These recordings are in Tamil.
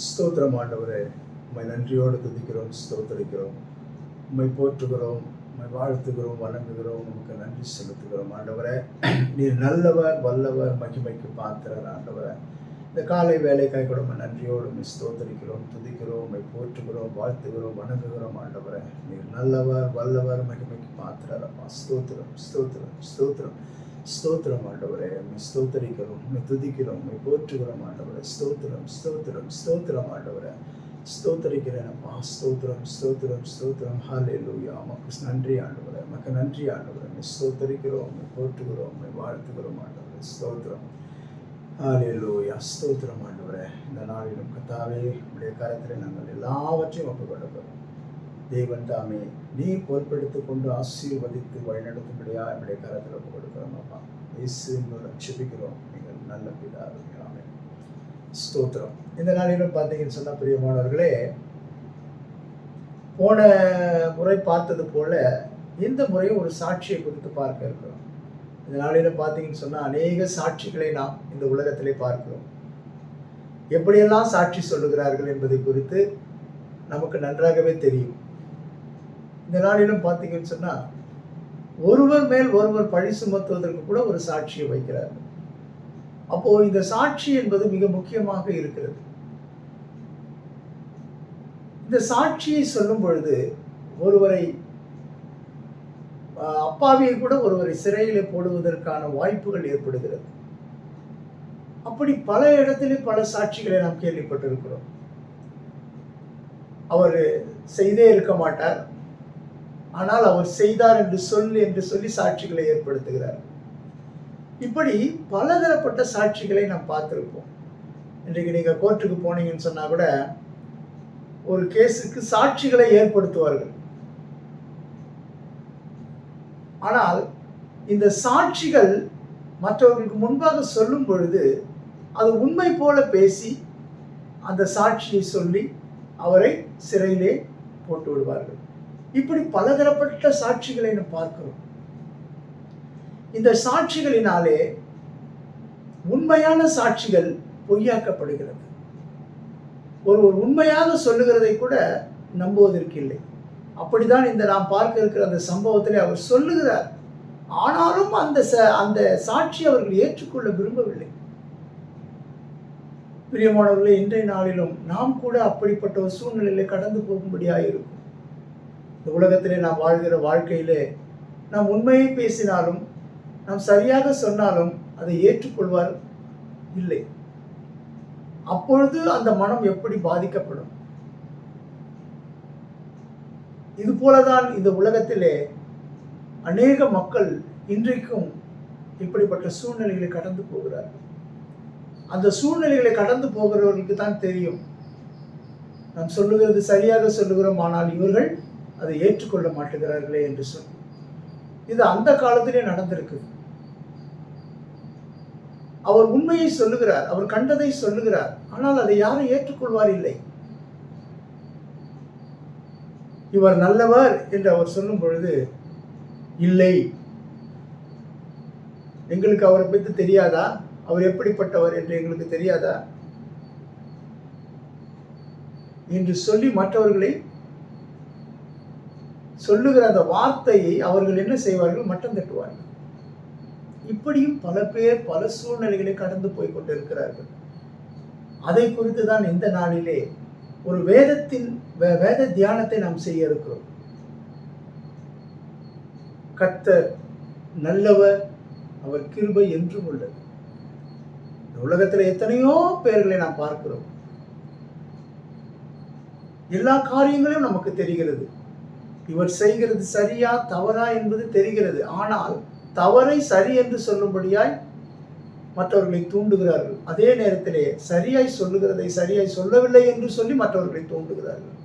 ஸ்தோத்திரம் ஆண்டவரே, உம்மை நன்றியோடு துதிக்கிறோம், ஸ்தோத்தரிக்கிறோம், உம்மை போற்றுகிறோம், உம்மை வாழ்த்துகிறோம், வணங்குகிறோம், உமக்கு நன்றி செலுத்துகிறோம் ஆண்டவரே. நீர் நல்லவர், வல்லவர், மகிமைக்கு பாத்திரர் ஆண்டவரே. இந்த காலை வேலைக்காய் கூட உம்மை நன்றியோடு உம்மை ஸ்தோத்தரிக்கிறோம், துதிக்கிறோம், உம்மை போற்றுகிறோம், வாழ்த்துகிறோம், வணங்குகிறோம் ஆண்டவரே. நீர் நல்லவர், வல்லவர், மகிமைக்கு பாத்திரர் அப்பா. ஸ்தோத்திரம், ஸ்தோத்திரம், ஸ்தோத்திரம், ஸ்தோத்திரம் ஆண்டவரே. உம்மை ஸ்தோத்தரிக்கிறோம், உம்மை துதிக்கிறோம், உம்மை போற்றுகிறோம் ஆண்டவரே. ஸ்தோத்திரம், ஸ்தோத்திரம், ஸ்தோத்திரம் ஆண்டவரே. ஸ்தோத்தரிக்கிறேன் அப்பா. ஸ்தோத்திரம், ஸ்தோத்திரம், ஸ்தோத்திரம். ஹல்லேலூயா. உமக்கு நன்றி ஆண்டவரே, உமக்கு நன்றி ஆண்டவரே. உம்மை ஸ்தோத்தரிக்கிறோம், உம்மை போற்றுகிறோம், உம்மை வாழ்த்துகிறோம் ஆண்டவரே. ஸ்தோத்திரம். ஹல்லேலூயா. ஸ்தோத்திரம் ஆண்டவரே. இந்த நாளிலும் கர்த்தாவே உம்முடைய கரத்திலே நாங்கள் எல்லாவற்றையும் ஒப்புக்கொடுக்கிறோம். தேவன் தாமே நீ பொறுப்பெடுத்துக் கொண்டு ஆசீர்வதித்து வழிநடத்தும்படியா என்னுடைய கரத்தில் ஒப்புக் கொடுக்கிறோம் அப்பா. இயேசு ஜெபிக்கிறோம். நீங்கள் நல்ல பிதாவே. ஆமென். ஸ்தோத்திரம். இந்த நாளிலும் பார்த்தீங்கன்னு சொன்ன பிரியமானவர்களே, போன முறை பார்த்தது போல இந்த முறையும் ஒரு சாட்சியை குறித்து பார்க்க இருக்கிறோம். இந்த நாளிலும் பார்த்தீங்கன்னு சொன்னால் அநேக சாட்சிகளை நாம் இந்த உலகத்திலே பார்க்கிறோம். எப்படியெல்லாம் சாட்சி சொல்லுகிறார்கள் என்பதை குறித்து நமக்கு நன்றாகவே தெரியும். இந்த நாளிலும் பார்த்தீங்கன்னு சொன்னால் ஒருவர் மேல் ஒருவர் பழி சுமத்துவதற்கு கூட ஒரு சாட்சியை வைக்கிறார்கள். அப்போ இந்த சாட்சி என்பது மிக முக்கியமாக இருக்கிறது. இந்த சாட்சியை சொல்லும் பொழுது ஒருவரை அப்பாவியை கூட ஒருவரை சிறையில் போடுவதற்கான வாய்ப்புகள் ஏற்படுகிறது. அப்படி பல இடத்திலே பல சாட்சிகளை நாம் கேள்விப்பட்டிருக்கிறோம். அவர் செய்தே இருக்க மாட்டார், ஆனால் அவர் செய்தார் என்று சொல்லி சாட்சிகளை ஏற்படுத்துகிறார். இப்படி பலதரப்பட்ட சாட்சிகளை நாம் பார்த்திருப்போம். இன்றைக்கு நீங்க கோர்ட்டுக்கு போனீங்கன்னு சொன்னா கூட ஒரு கேஸுக்கு சாட்சிகளை ஏற்படுத்துவார்கள். ஆனால் இந்த சாட்சிகள் மற்றவர்களுக்கு முன்பாக சொல்லும் பொழுது அது உண்மை போல பேசி அந்த சாட்சியை சொல்லி அவரை சிறையிலே போட்டு விடுவார்கள். இப்படி பலதரப்பட்ட சாட்சிகளை நாம் பார்க்கிறோம். இந்த சாட்சிகளினாலே உண்மையான சாட்சிகள் பொய்யாக்கப்படுகிறது. ஒருவர் உண்மையாக சொல்லுகிறதை கூட நம்புவதற்கு இல்லை. அப்படிதான் இந்த நாம் பார்க்க இருக்கிற அந்த சம்பவத்திலே அவர் சொல்லுகிறார். ஆனாலும் அந்த சாட்சி அவர்கள் ஏற்றுக்கொள்ள விரும்பவில்லை. பிரியமானவர்களே, இன்றைய நாளிலும் நாம் கூட அப்படிப்பட்ட ஒரு சூழ்நிலையில கடந்து போகும்படியாக இருக்கும். இந்த உலகத்திலே நாம் வாழ்கிற வாழ்க்கையிலே நாம் உண்மையை பேசினாலும் நாம் சரியாக சொன்னாலும் அதை ஏற்றுக்கொள்வார் இல்லை. அப்பொழுது அந்த மனம் எப்படி பாதிக்கப்படும்? இது போலதான் இந்த உலகத்திலே அநேக மக்கள் இன்றைக்கும் இப்படிப்பட்ட சூழ்நிலைகளை கடந்து போகிறார்கள். அந்த சூழ்நிலைகளை கடந்து போகிறவர்களுக்கு தான் தெரியும், நாம் சொல்லுகிறது சரியாக சொல்லுகிறோம், ஆனால் இவர்கள் அதை ஏற்றுக்கொள்ள மாட்டுகிறார்களே என்று சொல்லி. இது அந்த காலத்திலே நடந்திருக்குது. அவர் உண்மையை சொல்லுகிறார், அவர் கண்டதை சொல்லுகிறார், ஆனால் அதை யாரும் ஏற்றுக்கொள்வார் இல்லை. இவர் நல்லவர் என்று அவர் சொல்லும் பொழுது, இல்லை, எங்களுக்கு அவரை பற்றி தெரியாதா, அவர் எப்படிப்பட்டவர் என்று எங்களுக்கு தெரியாதா என்று சொல்லி மற்றவர்களை சொல்லுகிற அந்த வார்த்தையை அவர்கள் என்ன செய்வார்கள்? மட்டம் தட்டுவார்கள். இப்படியும் பல பேர் பல சூழ்நிலைகளை கடந்து போய் கொண்டிருக்கிறார்கள். அதை குறித்து தான் இந்த நாளிலே ஒரு வேத தியானத்தை நாம் செய்ய இருக்கிறோம். கர்த்தர் நல்லவர், அவர் கிருபை என்றும் உள்ளது. இந்த உலகத்தில் எத்தனையோ பேர்களை நாம் பார்க்கிறோம். எல்லா காரியங்களும் நமக்கு தெரிகிறது. இவர் செய்கிறது சரியா தவறா என்பது தெரிகிறது. ஆனால் தவறை சரி என்று சொல்லும்படியாய் மற்றவர்களை தூண்டுகிறார்கள். அதே நேரத்திலே சரியாய் சொல்லுகிறதை சரியாய் சொல்லவில்லை என்று சொல்லி மற்றவர்களை தூண்டுகிறார்கள்.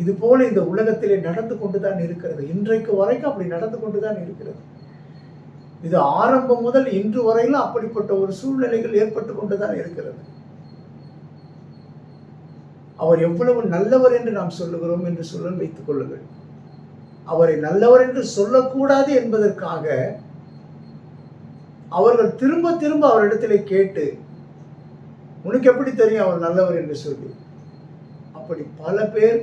இது போல இந்த உலகத்திலே நடந்து கொண்டுதான் இருக்கிறது. இன்றைக்கு வரைக்கும் அப்படி நடந்து கொண்டுதான் இருக்கிறது. இது ஆரம்பம் முதல் இன்று வரையிலும் அப்படிப்பட்ட ஒரு சூழ்நிலைகள் ஏற்பட்டு கொண்டுதான் இருக்கிறது. அவர் எவ்வளவு நல்லவர் என்று நாம் சொல்லுகிறோம் என்று சொல்ல வைத்துக் கொள்ளுங்கள். அவரை நல்லவர் என்று சொல்லக்கூடாது என்பதற்காக அவர்கள் திரும்ப திரும்ப அவரிடத்திலே கேட்டு உனக்கு எப்படி தெரியும் அவர் நல்லவர் என்று சொல்லி? அப்படி பல பேர்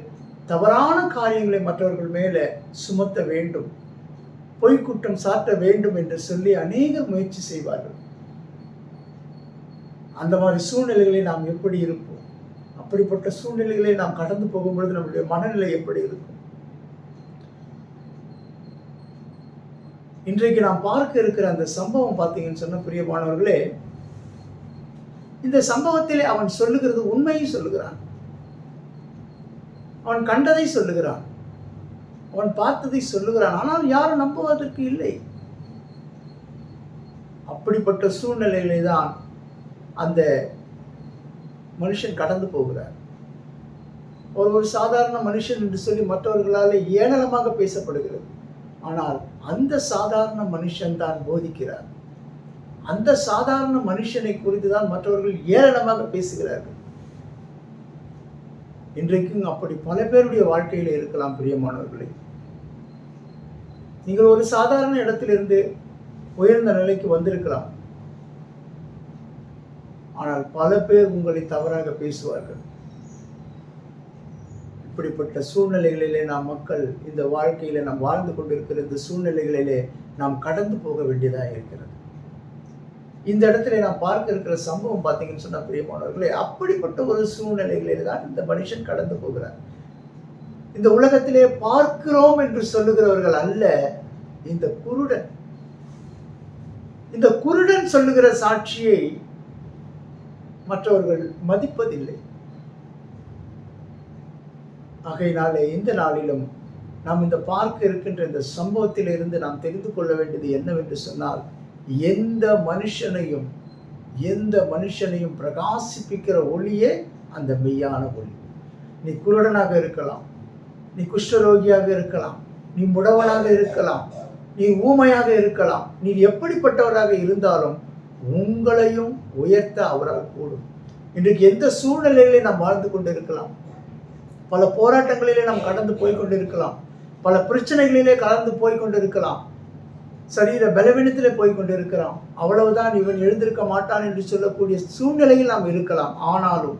தவறான காரியங்களை மற்றவர்கள் மேலே சுமத்த வேண்டும், பொய்க்குற்றம் சாட்ட வேண்டும் என்று சொல்லி அநேகர் முயற்சி செய்வார்கள். அந்த மாதிரி சூழ்நிலைகளை நாம் எப்படி இருப்போம்? அப்படிப்பட்ட சூழ்நிலைகளை நாம் கடந்து போகும்பொழுது நம்முடைய மனநிலை எப்படி இருக்கும்? இன்றைக்கு நாம் பார்க்க இருக்கிற அந்த சம்பவம் பார்த்தீங்கன்னு சொன்ன பிரியமானவர்களே, இந்த சம்பவத்திலே அவன் சொல்லுகிறது உண்மையை சொல்லுகிறான். அவன் கண்டதை சொல்லுகிறான், அவன் பார்த்ததை சொல்லுகிறான். ஆனால் யாரும் நம்புவதற்கு இல்லை. அப்படிப்பட்ட சூழ்நிலையிலே தான் அந்த மனுஷன் கடந்து போகிறார். ஒரு சாதாரண மனுஷன் என்று சொல்லி மற்றவர்களால் ஏளனமாக பேசப்படுகிறது. ஆனால் அந்த சாதாரண மனுஷன் தான் போதிக்கிறார். அந்த சாதாரண மனுஷனை குறித்து தான் மற்றவர்கள் ஏளனமாக பேசுகிறார்கள். இன்றைக்கும் அப்படி பல பேருடைய வாழ்க்கையில் இருக்கலாம் பிரியமானவர்களே. நீங்கள் ஒரு சாதாரண இடத்திலிருந்து உயர்ந்த நிலைக்கு வந்திருக்கலாம். ஆனால் பல பேர் உங்களை தவறாக பேசுவார்கள். இப்படிப்பட்ட சூழ்நிலைகளிலே நாம் மக்கள் இந்த வாழ்க்கையில நாம் வாழ்ந்து கொண்டிருக்கிற இந்த சூழ்நிலைகளிலே நாம் கடந்து போக வேண்டியதாக இருக்கிறது. இந்த இடத்துல நாம் பார்க்க இருக்கிற சம்பவம் பார்த்தீங்கன்னு சொன்னா பிரியமானவர்களே, அப்படிப்பட்ட ஒரு சூழ்நிலைகளிலே தான் இந்த மனுஷன் கடந்து போகிறார். இந்த உலகத்திலே பார்க்கிறோம் என்று சொல்லுகிறவர்கள் அல்ல இந்த குருடன். இந்த குருடன் சொல்லுகிற சாட்சியை மற்றவர்கள் மதிப்பதில்லை. ஆகையினாலே இந்த நாளிலும் நாம் இந்த பார்க்க இருக்கின்ற இந்த சம்பவத்திலிருந்து நாம் தெரிந்து கொள்ள வேண்டியது என்னவென்று சொன்னால், எந்த மனுஷனையும் பிரகாசிப்பிக்கிற ஒளியே அந்த மெய்யான ஒளி. நீ குருடனாக இருக்கலாம், நீ குஷ்டரோகியாக இருக்கலாம், நீ முடவனாக இருக்கலாம், நீ ஊமையாக இருக்கலாம், நீ எப்படிப்பட்டவராக இருந்தாலும் உங்களையும் உயர்த்த அவரால் கூடும். இன்றைக்கு எந்த சூழ்நிலையிலே நாம் வாழ்ந்து கொண்டு இருக்கலாம், பல போராட்டங்களிலே நாம் கடந்து போய்கொண்டிருக்கலாம், பல பிரச்சனைகளிலே கலந்து போய்கொண்டிருக்கலாம், சரீர பலவீனத்திலே போய்கொண்டிருக்கலாம், அவ்வளவுதான் இவன் எழுந்திருக்க மாட்டான் என்று சொல்லக்கூடிய சூழ்நிலையில் நாம் இருக்கலாம். ஆனாலும்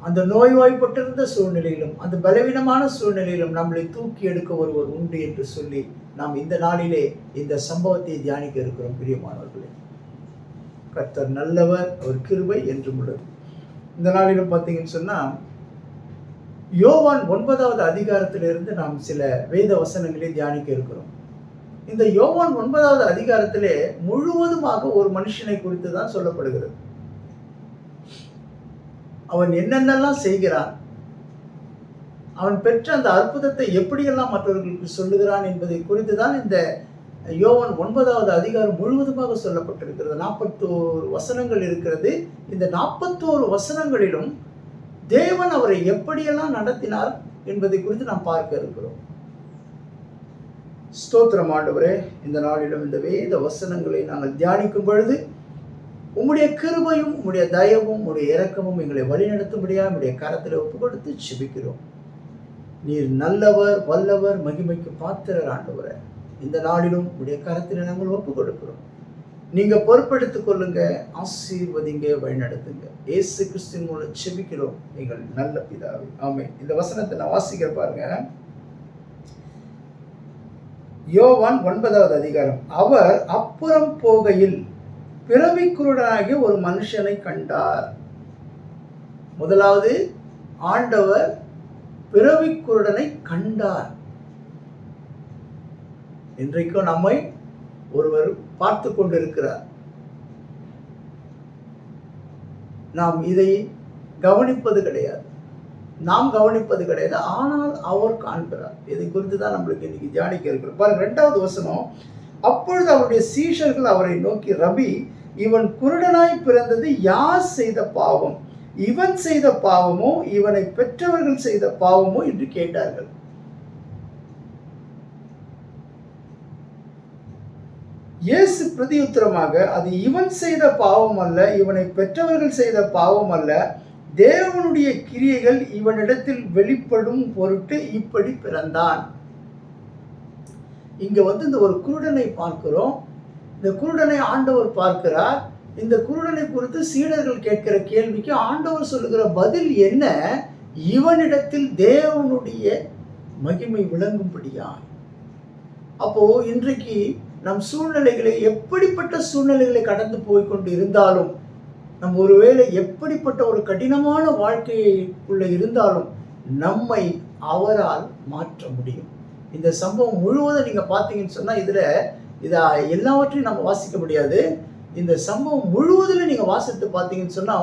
அந்த நோய்வாய்ப்பட்டிருந்த சூழ்நிலையிலும் அந்த பலவீனமான சூழ்நிலையிலும் நம்மளை தூக்கி எடுக்க ஒருவர் உண்டு என்று சொல்லி நாம் இந்த நாளிலே இந்த சம்பவத்தை தியானிக்க இருக்கிறோம் பிரியமானவர்களே. கர்த்தர் நல்லவர், அவர் கிருபை என்றும் உள்ளது. இந்த நாளிலும் பார்த்தீங்கன்னு சொன்னா, யோவான் 9வது அதிகாரத்திலிருந்து நாம் சில வேத வசனங்களை தியானிக்க இருக்கிறோம். இந்த யோவான் 9வது அதிகாரத்திலே முழுவதுமாக ஒரு மனுஷனை குறித்து தான் சொல்லப்படுகிறது. அவன் என்னென்னலாம் செய்கிறான், அவன் பெற்ற அந்த அற்புதத்தை எப்படியெல்லாம் மற்றவர்களுக்கு சொல்லுகிறான் என்பதை குறித்து தான் இந்த யோவான் 9வது அதிகாரம் முழுவதுமாக சொல்லப்பட்டிருக்கிறது. 41 வசனங்கள் இருக்கிறது. இந்த 41 வசனங்களிலும் தேவன் அவரை எப்படியெல்லாம் நடத்தினார் என்பதை குறித்து நாம் பார்க்க இருக்கிறோம். ஸ்தோத்திரம் ஆண்டவரே, இந்த நாளிலும் இந்த வேத வசனங்களை நாங்கள் தியானிக்கும் பொழுது உம்முடைய கிருபையும் உம்முடைய தயவும் உம்முடைய இரக்கமும் எங்களை வழிநடத்தும்படியாக உம்முடைய கரத்தில் ஒப்பு கொடுத்து ஜெபிக்கிறோம். நீர் நல்லவர், வல்லவர், மகிமைக்கு பாத்திரர் ஆண்டவரே. இந்த நாளிலும் உடைய கரத்தில் நாங்கள் ஒப்பு கொடுக்கிறோம். நீங்க பொறுப்பெடுத்துக் கொள்ளுங்க, ஆசீர்வதிங்க, வழிநடத்துங்க. இயேசு கிறிஸ்துவின் மூலம் ஜெபிக்கிறோம் எங்கள் நல்ல பிதாவே, ஆமென். இந்த வசனத்தை நான் வாசிக்கிற பாருங்க. யோவான் 9வது அதிகாரம். அவர் அப்புறம் போகையில் பிறவிக்குருடனாகிய ஒரு மனுஷனை கண்டார். முதலாவது ஆண்டவர் பிறவிக்குருடனை கண்டார். இன்றைக்கும் நம்மை ஒருவர் பார்த்து கொண்டிருக்கிறார். நாம் இதை கவனிப்பது கிடையாது, ஆனால் அவர் காண்கிறார். இதை குறித்து தான் நம்மளுக்கு இன்னைக்கு தியானிக்க இருக்கிறோம். பாருங்க, 2வது வசனம். அப்பொழுது அவருடைய சீஷர்கள் அவரை நோக்கி, ரபி, இவன் குருடனாய் பிறந்தது யார் செய்த பாவம்? இவன் செய்த பாவமோ இவனை பெற்றவர்கள் செய்த பாவமோ என்று கேட்டார்கள். இயேசு பிரதியுத்தரமாக, அது இவன் செய்த பாவம் அல்ல, இவனை பெற்றவர்கள் செய்த பாவம் அல்ல, தேவனுடைய கிரியைகள் இவனிடத்தில் வெளிப்படும் பொருட்டு இப்படி பிறந்தான். இங்க இந்த ஒரு குருடனை பார்க்கிறோம். இந்த குருடனை ஆண்டவர் பார்க்கிறார். இந்த குருடனை குறித்து சீடர்கள் கேட்கிற கேள்விக்கு ஆண்டவர் சொல்லுகிற பதில் என்ன? இவனிடத்தில் தேவனுடைய மகிமை விளங்கும்படியா. அப்போ இன்றைக்கு நம் சூழ்நிலைகளை, எப்படிப்பட்ட சூழ்நிலைகளை கடந்து போய்கொண்டு இருந்தாலும், நம் ஒருவேளை எப்படிப்பட்ட ஒரு கடினமான வாழ்க்கைக்குள்ள இருந்தாலும் நம்மை அவரால் மாற்ற முடியும். இந்த சம்பவம் முழுவதும் நீங்க பார்த்தீங்கன்னு சொன்னா இதை எல்லாவற்றையும் நம்ம வாசிக்க முடியாது. இந்த சம்பவம் முழுவதிலும் நீங்க வாசித்து பார்த்தீங்கன்னு சொன்னா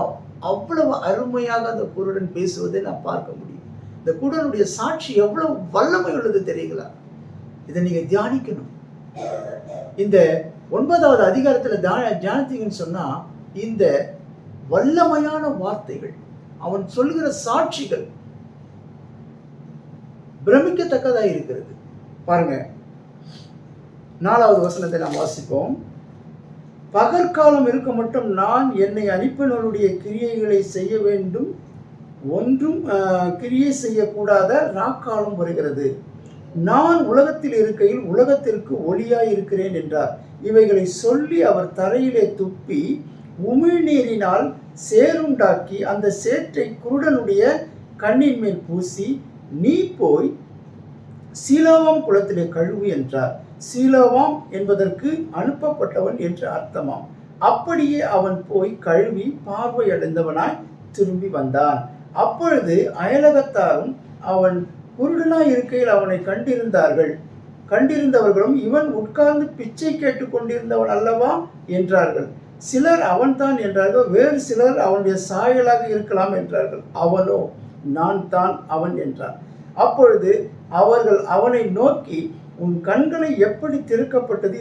அவ்வளவு அருமையாக அந்த குருடன் பேசுவதை நான் பார்க்க முடியும். இந்த குருடனுடைய சாட்சி எவ்வளவு வல்லமை உள்ளது தெரியுங்களா? இதை நீங்க தியானிக்கணும். இந்த 9வது அதிகாரத்துல தியானித்தீங்கன்னு சொன்னா இந்த வல்லமையான வார்த்தைகள், அவன் சொல்கிற சாட்சிகள் பிரமிக்கத்தக்கதா இருக்கிறது. பாருங்க, 4வது வசனத்தை நாம் வாசிப்போம். பகற்காலம் இருக்க மட்டும் நான் என்னை அனுப்பினவருடைய கிரியைகளை செய்ய வேண்டும், ஒன்றும் கிரியை செய்யக்கூடாத ராக்காலம் வருகிறது. நான் உலகத்தில் இருக்கையில் உலகத்திற்கு ஒளியாய் இருக்கிறேன் என்றார். இவைகளை சொல்லி அவர் தரையிலே துப்பி உமிழ்நீரினால் சேருண்டாக்கி அந்த சேற்றை குருடனுடைய கண்ணின் மேல் பூசி, நீ போய் சீலோவாம் குளத்திலே கழுவு என்றார். சீலோவாம் என்பதற்கு அனுப்பப்பட்டவன் என்று அர்த்தமாம். அப்படியே அவன் போய் கழுவி பார்வையடைந்தவனாய் திரும்பி வந்தான். அப்பொழுது அயலகத்தாரும் அவன் குருடனாய் இருக்கையில் அவனை கண்டிருந்தவர்களும் இவன் உட்கார்ந்து பிச்சை கேட்டுக் கொண்டிருந்தவன் அல்லவா என்றார்கள். சிலர் அவன்தான் என்றார்கள், வேறு சிலர் அவனுடைய சாயலாக இருக்கலாம் என்றார்கள். அவனோ நான் தான் அவன் என்றான். அப்பொழுது அவர்கள் அவனை நோக்கி, உன் கண்களை எப்படி திறக்கப்பட்டது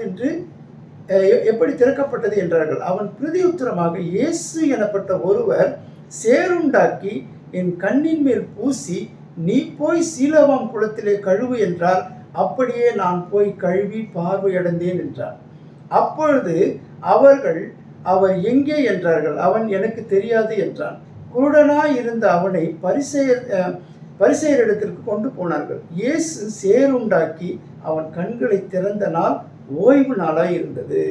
என்றார்கள். அவன் பிரதியுத்தரமாக, இயேசு எனப்பட்ட ஒருவர் சேருண்டாக்கி என் கண்ணின் மேல் பூசி, நீ போய் சீலோவாம் குளத்திலே கழுவு என்றார். அப்படியே நான் போய் கழுவி பார்வையடைந்தேன் என்றார். அப்பொழுது அவர்கள், அவர் எங்கே என்றார்கள். அவன் எனக்கு தெரியாது என்றான். குருடனாய் இருந்த அவனை பரிசேயரிடத்திற்கு கொண்டு போனார்கள். இயேசு சேருண்டாக்கி அவன் கண்களை திறந்த நாள் ஓய்வு நாளாய் இருந்தது.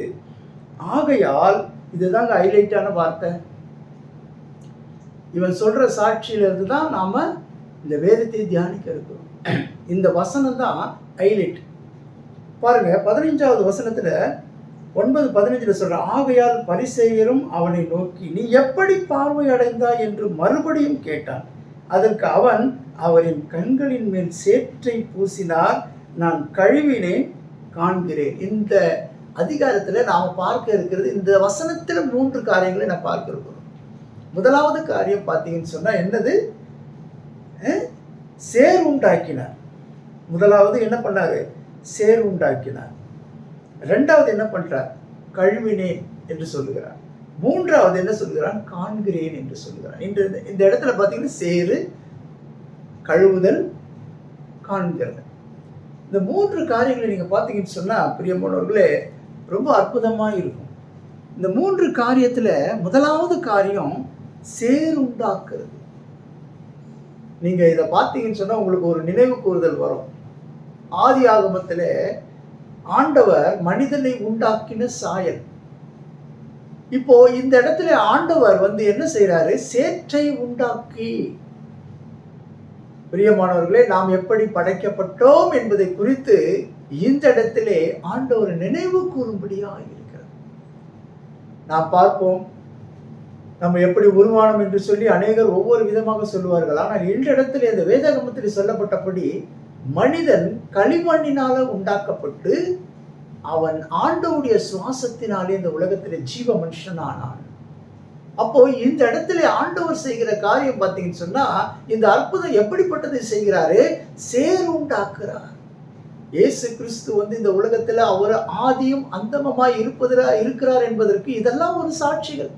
ஆகையால் இதுதாங்க ஹைலைட்டான வார்த்தை. இவன் சொல்ற சாட்சியிலிருந்து தான் நாம இந்த வேதத்தை தியானிக்க இருக்கிறோம். இந்த வசனம் தான் ஹைலைட். பாருங்க, 15வது வசனத்துல 9:15 சொல்ற, ஆகையால் பரிசேயரும் அவனை நோக்கி, நீ எப்படி பார்வை அடைந்தாய் என்று மறுபடியும் கேட்டான். அதற்கு அவன், அவரின் கண்களின் மேல் சேற்றை பூசினார், நான் கழுவினேன் காண்கிறேன். இந்த அதிகாரத்துல நாம பார்க்க இருக்கிறது, இந்த வசனத்துல 3 காரியங்களை நான் பார்க்க இருக்கிறோம். முதலாவது காரியம் பார்த்தீங்கன்னு சொன்னா என்னது? சேர் உண்டாக்கினார். முதலாவது என்ன பண்ணாரு? சேர் உண்டாக்கினார். 2வது என்ன பண்றார்? கழுவினேன் என்று சொல்லுகிறார். 3வது என்ன சொல்லுகிறான்? காண்கிறேன் என்று சொல்லுகிறான். இந்த இடத்துல பார்த்தீங்கன்னா சேரு, கழுவுதல், காண்கிறது. இந்த 3 காரியங்களை நீங்க பார்த்தீங்கன்னு சொன்னா பிரியமானவர்களே ரொம்ப அற்புதமா இருக்கும். இந்த 3 காரியத்துல முதலாவது காரியம் சேர் உண்டாக்குறது. நீங்க இதை பார்த்தீங்கன்னு சொன்னா உங்களுக்கு ஒரு நினைவு கூறுதல் வரும். ஆதி ஆகமத்திலே ஆண்டவர் மனிதனை உண்டாக்கின சாயல். இப்போ இந்த இடத்துல ஆண்டவர் என்ன செய்யறாரு? சேற்றை உண்டாக்கி. பிரியமானவர்களே, நாம் எப்படி படைக்கப்பட்டோம் என்பதை குறித்து இந்த இடத்திலே ஆண்டவர் நினைவு கூறும்படியாக இருக்கிறார். நாம் பார்ப்போம், நம்ம எப்படி உருவானோம் என்று சொல்லி அநேகர் ஒவ்வொரு விதமாக சொல்லுவார்கள். ஆனால் இந்த இடத்துல இந்த வேதாகமத்தில் சொல்லப்பட்டபடி மனிதன் களிமண்ணினால உண்டாக்கப்பட்டு அவன் ஆண்டவருடைய சுவாசத்தினாலே இந்த உலகத்திலே ஜீவ மனுஷன் ஆனான். அப்போ இந்த இடத்துல ஆண்டவர் செய்கிற காரியம் பார்த்தீங்கன்னு சொன்னா இந்த அற்புதம் எப்படிப்பட்டதை செய்கிறாரு? சேர் உண்டாக்குறார். இயேசு கிறிஸ்து இந்த உலகத்துல அவர் ஆதியும் அந்தமமாய் இருக்கிறார் என்பதற்கு இதெல்லாம் ஒரு சாட்சிகள்.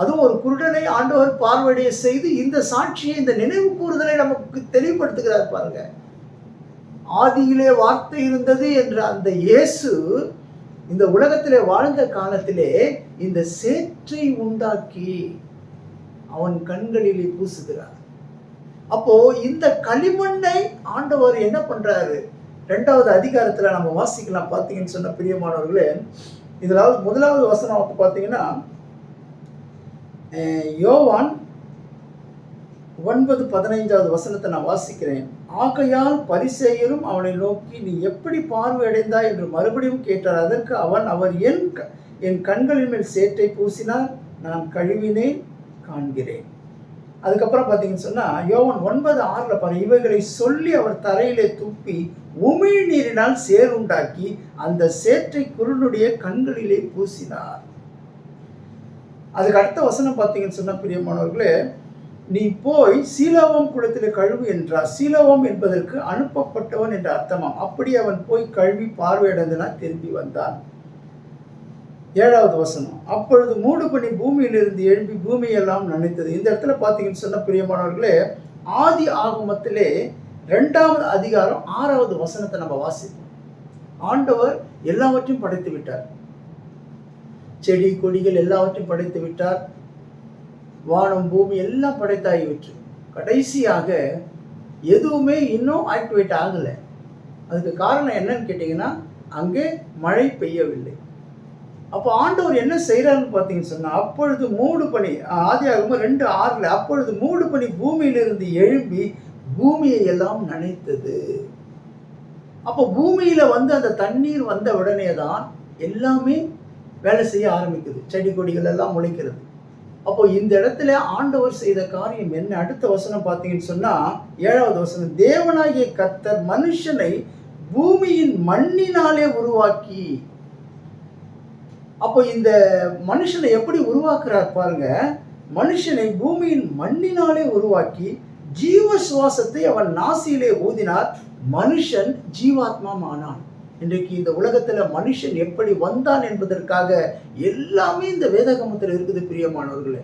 அதுவும் ஒரு குருடனை ஆண்டவர் பார்வையை செய்து இந்த சாட்சியை, இந்த நினைவு கூறுதலை நமக்கு தெளிவுபடுத்துகிறார். பாருங்க, ஆதியிலே வார்த்தை இருந்தது என்ற அந்த இயேசு இந்த உலகத்திலே வாழ்ந்த காலத்திலே இந்த சேற்றை உண்டாக்கி அவன் கண்களிலே பூசுகிறார். அப்போ இந்த களிமண்ணை ஆண்டவர் என்ன பண்றாரு? 2வது அதிகாரத்துல நம்ம வாசிக்கலாம். பார்த்தீங்கன்னு சொன்ன பிரியமானவர்களே, இதில் முதலாவது வசனம் வந்து பார்த்தீங்கன்னா யோவான் 9:15 வசனத்தை நான் வாசிக்கிறேன். ஆகையால் பரிசேயரும் அவனை நோக்கி, நீ எப்படி பார்வையடைந்தாய் என்று மறுபடியும் கேட்டார். அதற்கு அவன், அவர் என் கண்களின் மேல் சேற்றை பூசினார், நான் கழுவினேன், காண்கிறேன். அதுக்கப்புறம் பார்த்தீங்கன்னு சொன்னால் யோவான் 9:6 பாருங்க, இவைகளை சொல்லி அவர் தரையிலே துப்பி உமிழ் நீரினால் சேறுண்டாக்கி அந்த சேற்றை குருடனுடைய கண்களிலே பூசினார். அதுக்கு அடுத்த வசனம் பார்த்தீங்கன்னு சொன்னால் பிரியமானவர்களே, நீ போய் சீலோவாம் குளத்தில் கழுவு என்றார். சீலோவாம் என்பதற்கு அனுப்பப்பட்டவன் என்ற அர்த்தமாம். அப்படி அவன் போய் கழுவி பார்வையடைந்தனால் திரும்பி வந்தான். 7வது வசனம், அப்பொழுது மூடுபனி பூமியிலிருந்து எழும்பி பூமியெல்லாம் நனைத்தது. இந்த இடத்துல பார்த்தீங்கன்னு சொன்ன பிரியமானவர்களே, ஆதி ஆகமத்திலே 2வது அதிகாரம் 6வது வசனத்தை நம்ம வாசிப்போம். ஆண்டவர் எல்லாவற்றையும் படைத்து விட்டார். செடி கொடிகள் எல்லாவற்றையும் படைத்து விட்டார். வானம் பூமி எல்லாம் படைத்தாகிவிட்டு கடைசியாக எதுவுமே இன்னும் ஆக்டிவேட் ஆகலை. அதுக்கு காரணம் என்னன்னு கேட்டிங்கன்னா, அங்கே மழை பெய்யவில்லை. அப்போ ஆண்டவர் என்ன செய்கிறாருன்னு பார்த்தீங்கன்னு சொன்னால், அப்பொழுது மூடு பனி, ஆதியாகமம் 2:6, அப்பொழுது மூடு பனி பூமியிலிருந்து எழும்பி பூமியை எல்லாம் நனைத்தது. அப்போ பூமியில் வந்து அந்த தண்ணீர் வந்த உடனே தான் எல்லாமே வேலை செய்ய ஆரம்பிக்குது. செடி கொடிகள் எல்லாம் முளைக்கிறது. அப்போ இந்த இடத்துல ஆண்டவர் செய்த காரியம் என்ன? அடுத்த வசனம் பார்த்தீங்கன்னு சொன்னால் 7வது வசனம், தேவனாகிய கர்த்தர் மனுஷனை பூமியின் மண்ணினாலே உருவாக்கி. அப்போ இந்த மனுஷனை எப்படி உருவாக்குறார் பாருங்க. மனுஷனை பூமியின் மண்ணினாலே உருவாக்கி ஜீவ சுவாசத்தை அவன் நாசியிலே ஊதினார், மனுஷன் ஜீவாத்மானான். இன்றைக்கு இந்த உலகத்தில் மனுஷன் எப்படி வந்தான் என்பதற்காக எல்லாமே இந்த வேதாகமத்தில் இருக்குது பிரியமானவர்களே.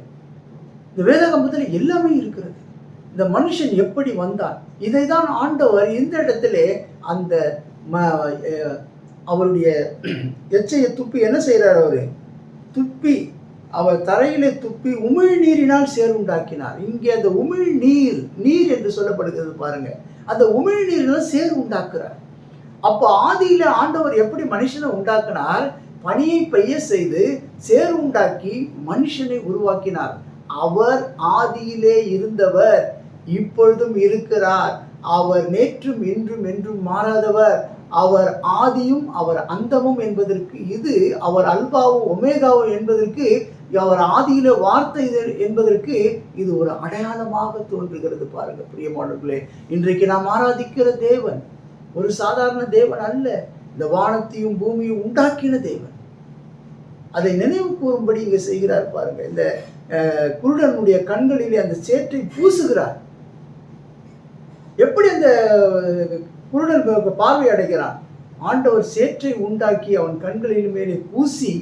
இந்த வேதாகமத்தில் எல்லாமே இருக்கிறது. இந்த மனுஷன் எப்படி வந்தான், இதை தான் ஆண்டவர் இந்த இடத்துல அந்த அவருடைய எச்சையை துப்பி என்ன செய்கிறார்? அவர் துப்பி, அவர் தரையிலே துப்பி உமிழ் நீரினால் சேறுண்டாக்கினார். இங்கே அந்த உமிழ் நீர் என்று சொல்லப்படுகிறது பாருங்க. அந்த உமிழ் நீரினால் சேறு உண்டாக்குறார். அப்போ ஆதியில ஆண்டவர் எப்படி மனுஷனை உண்டாக்கினார்? பனியை பெய்ய செய்து சேறு உண்டாக்கி மனுஷனை உருவாக்கினார். அவர் ஆதியிலே இருந்தவர், இப்பொழுதும் இருக்கிறார். அவர் நேற்றும் இன்றும் என்றும் மாறாதவர். அவர் ஆதியும் அவர் அந்தமும் என்பதற்கு இது, அவர் அல்பாவும் ஒமேகாவும் என்பதற்கு, அவர் ஆதியில வார்த்தை என்பதற்கு இது ஒரு அடையாளமாக தோன்றுகிறது பாருங்க பிரியமானவர்களே. இன்றைக்கு நாம் ஆராதிக்கிற தேவன் ஒரு சாதாரண தேவன் அல்ல. இந்த வானத்தையும் பூமியும் உண்டாக்கின தேவன். அதை நினைவு கூறும்படி இங்க செய்கிறார் பாருங்க. இந்த குருடனுடைய கண்களிலே அந்த சேற்றை பூசுகிறார். எப்படி அந்த குருடன் பார்வை அடைகிறான்? ஆண்டவர் சேற்றை உண்டாக்கி அவன் கண்களின் மேலே பூசி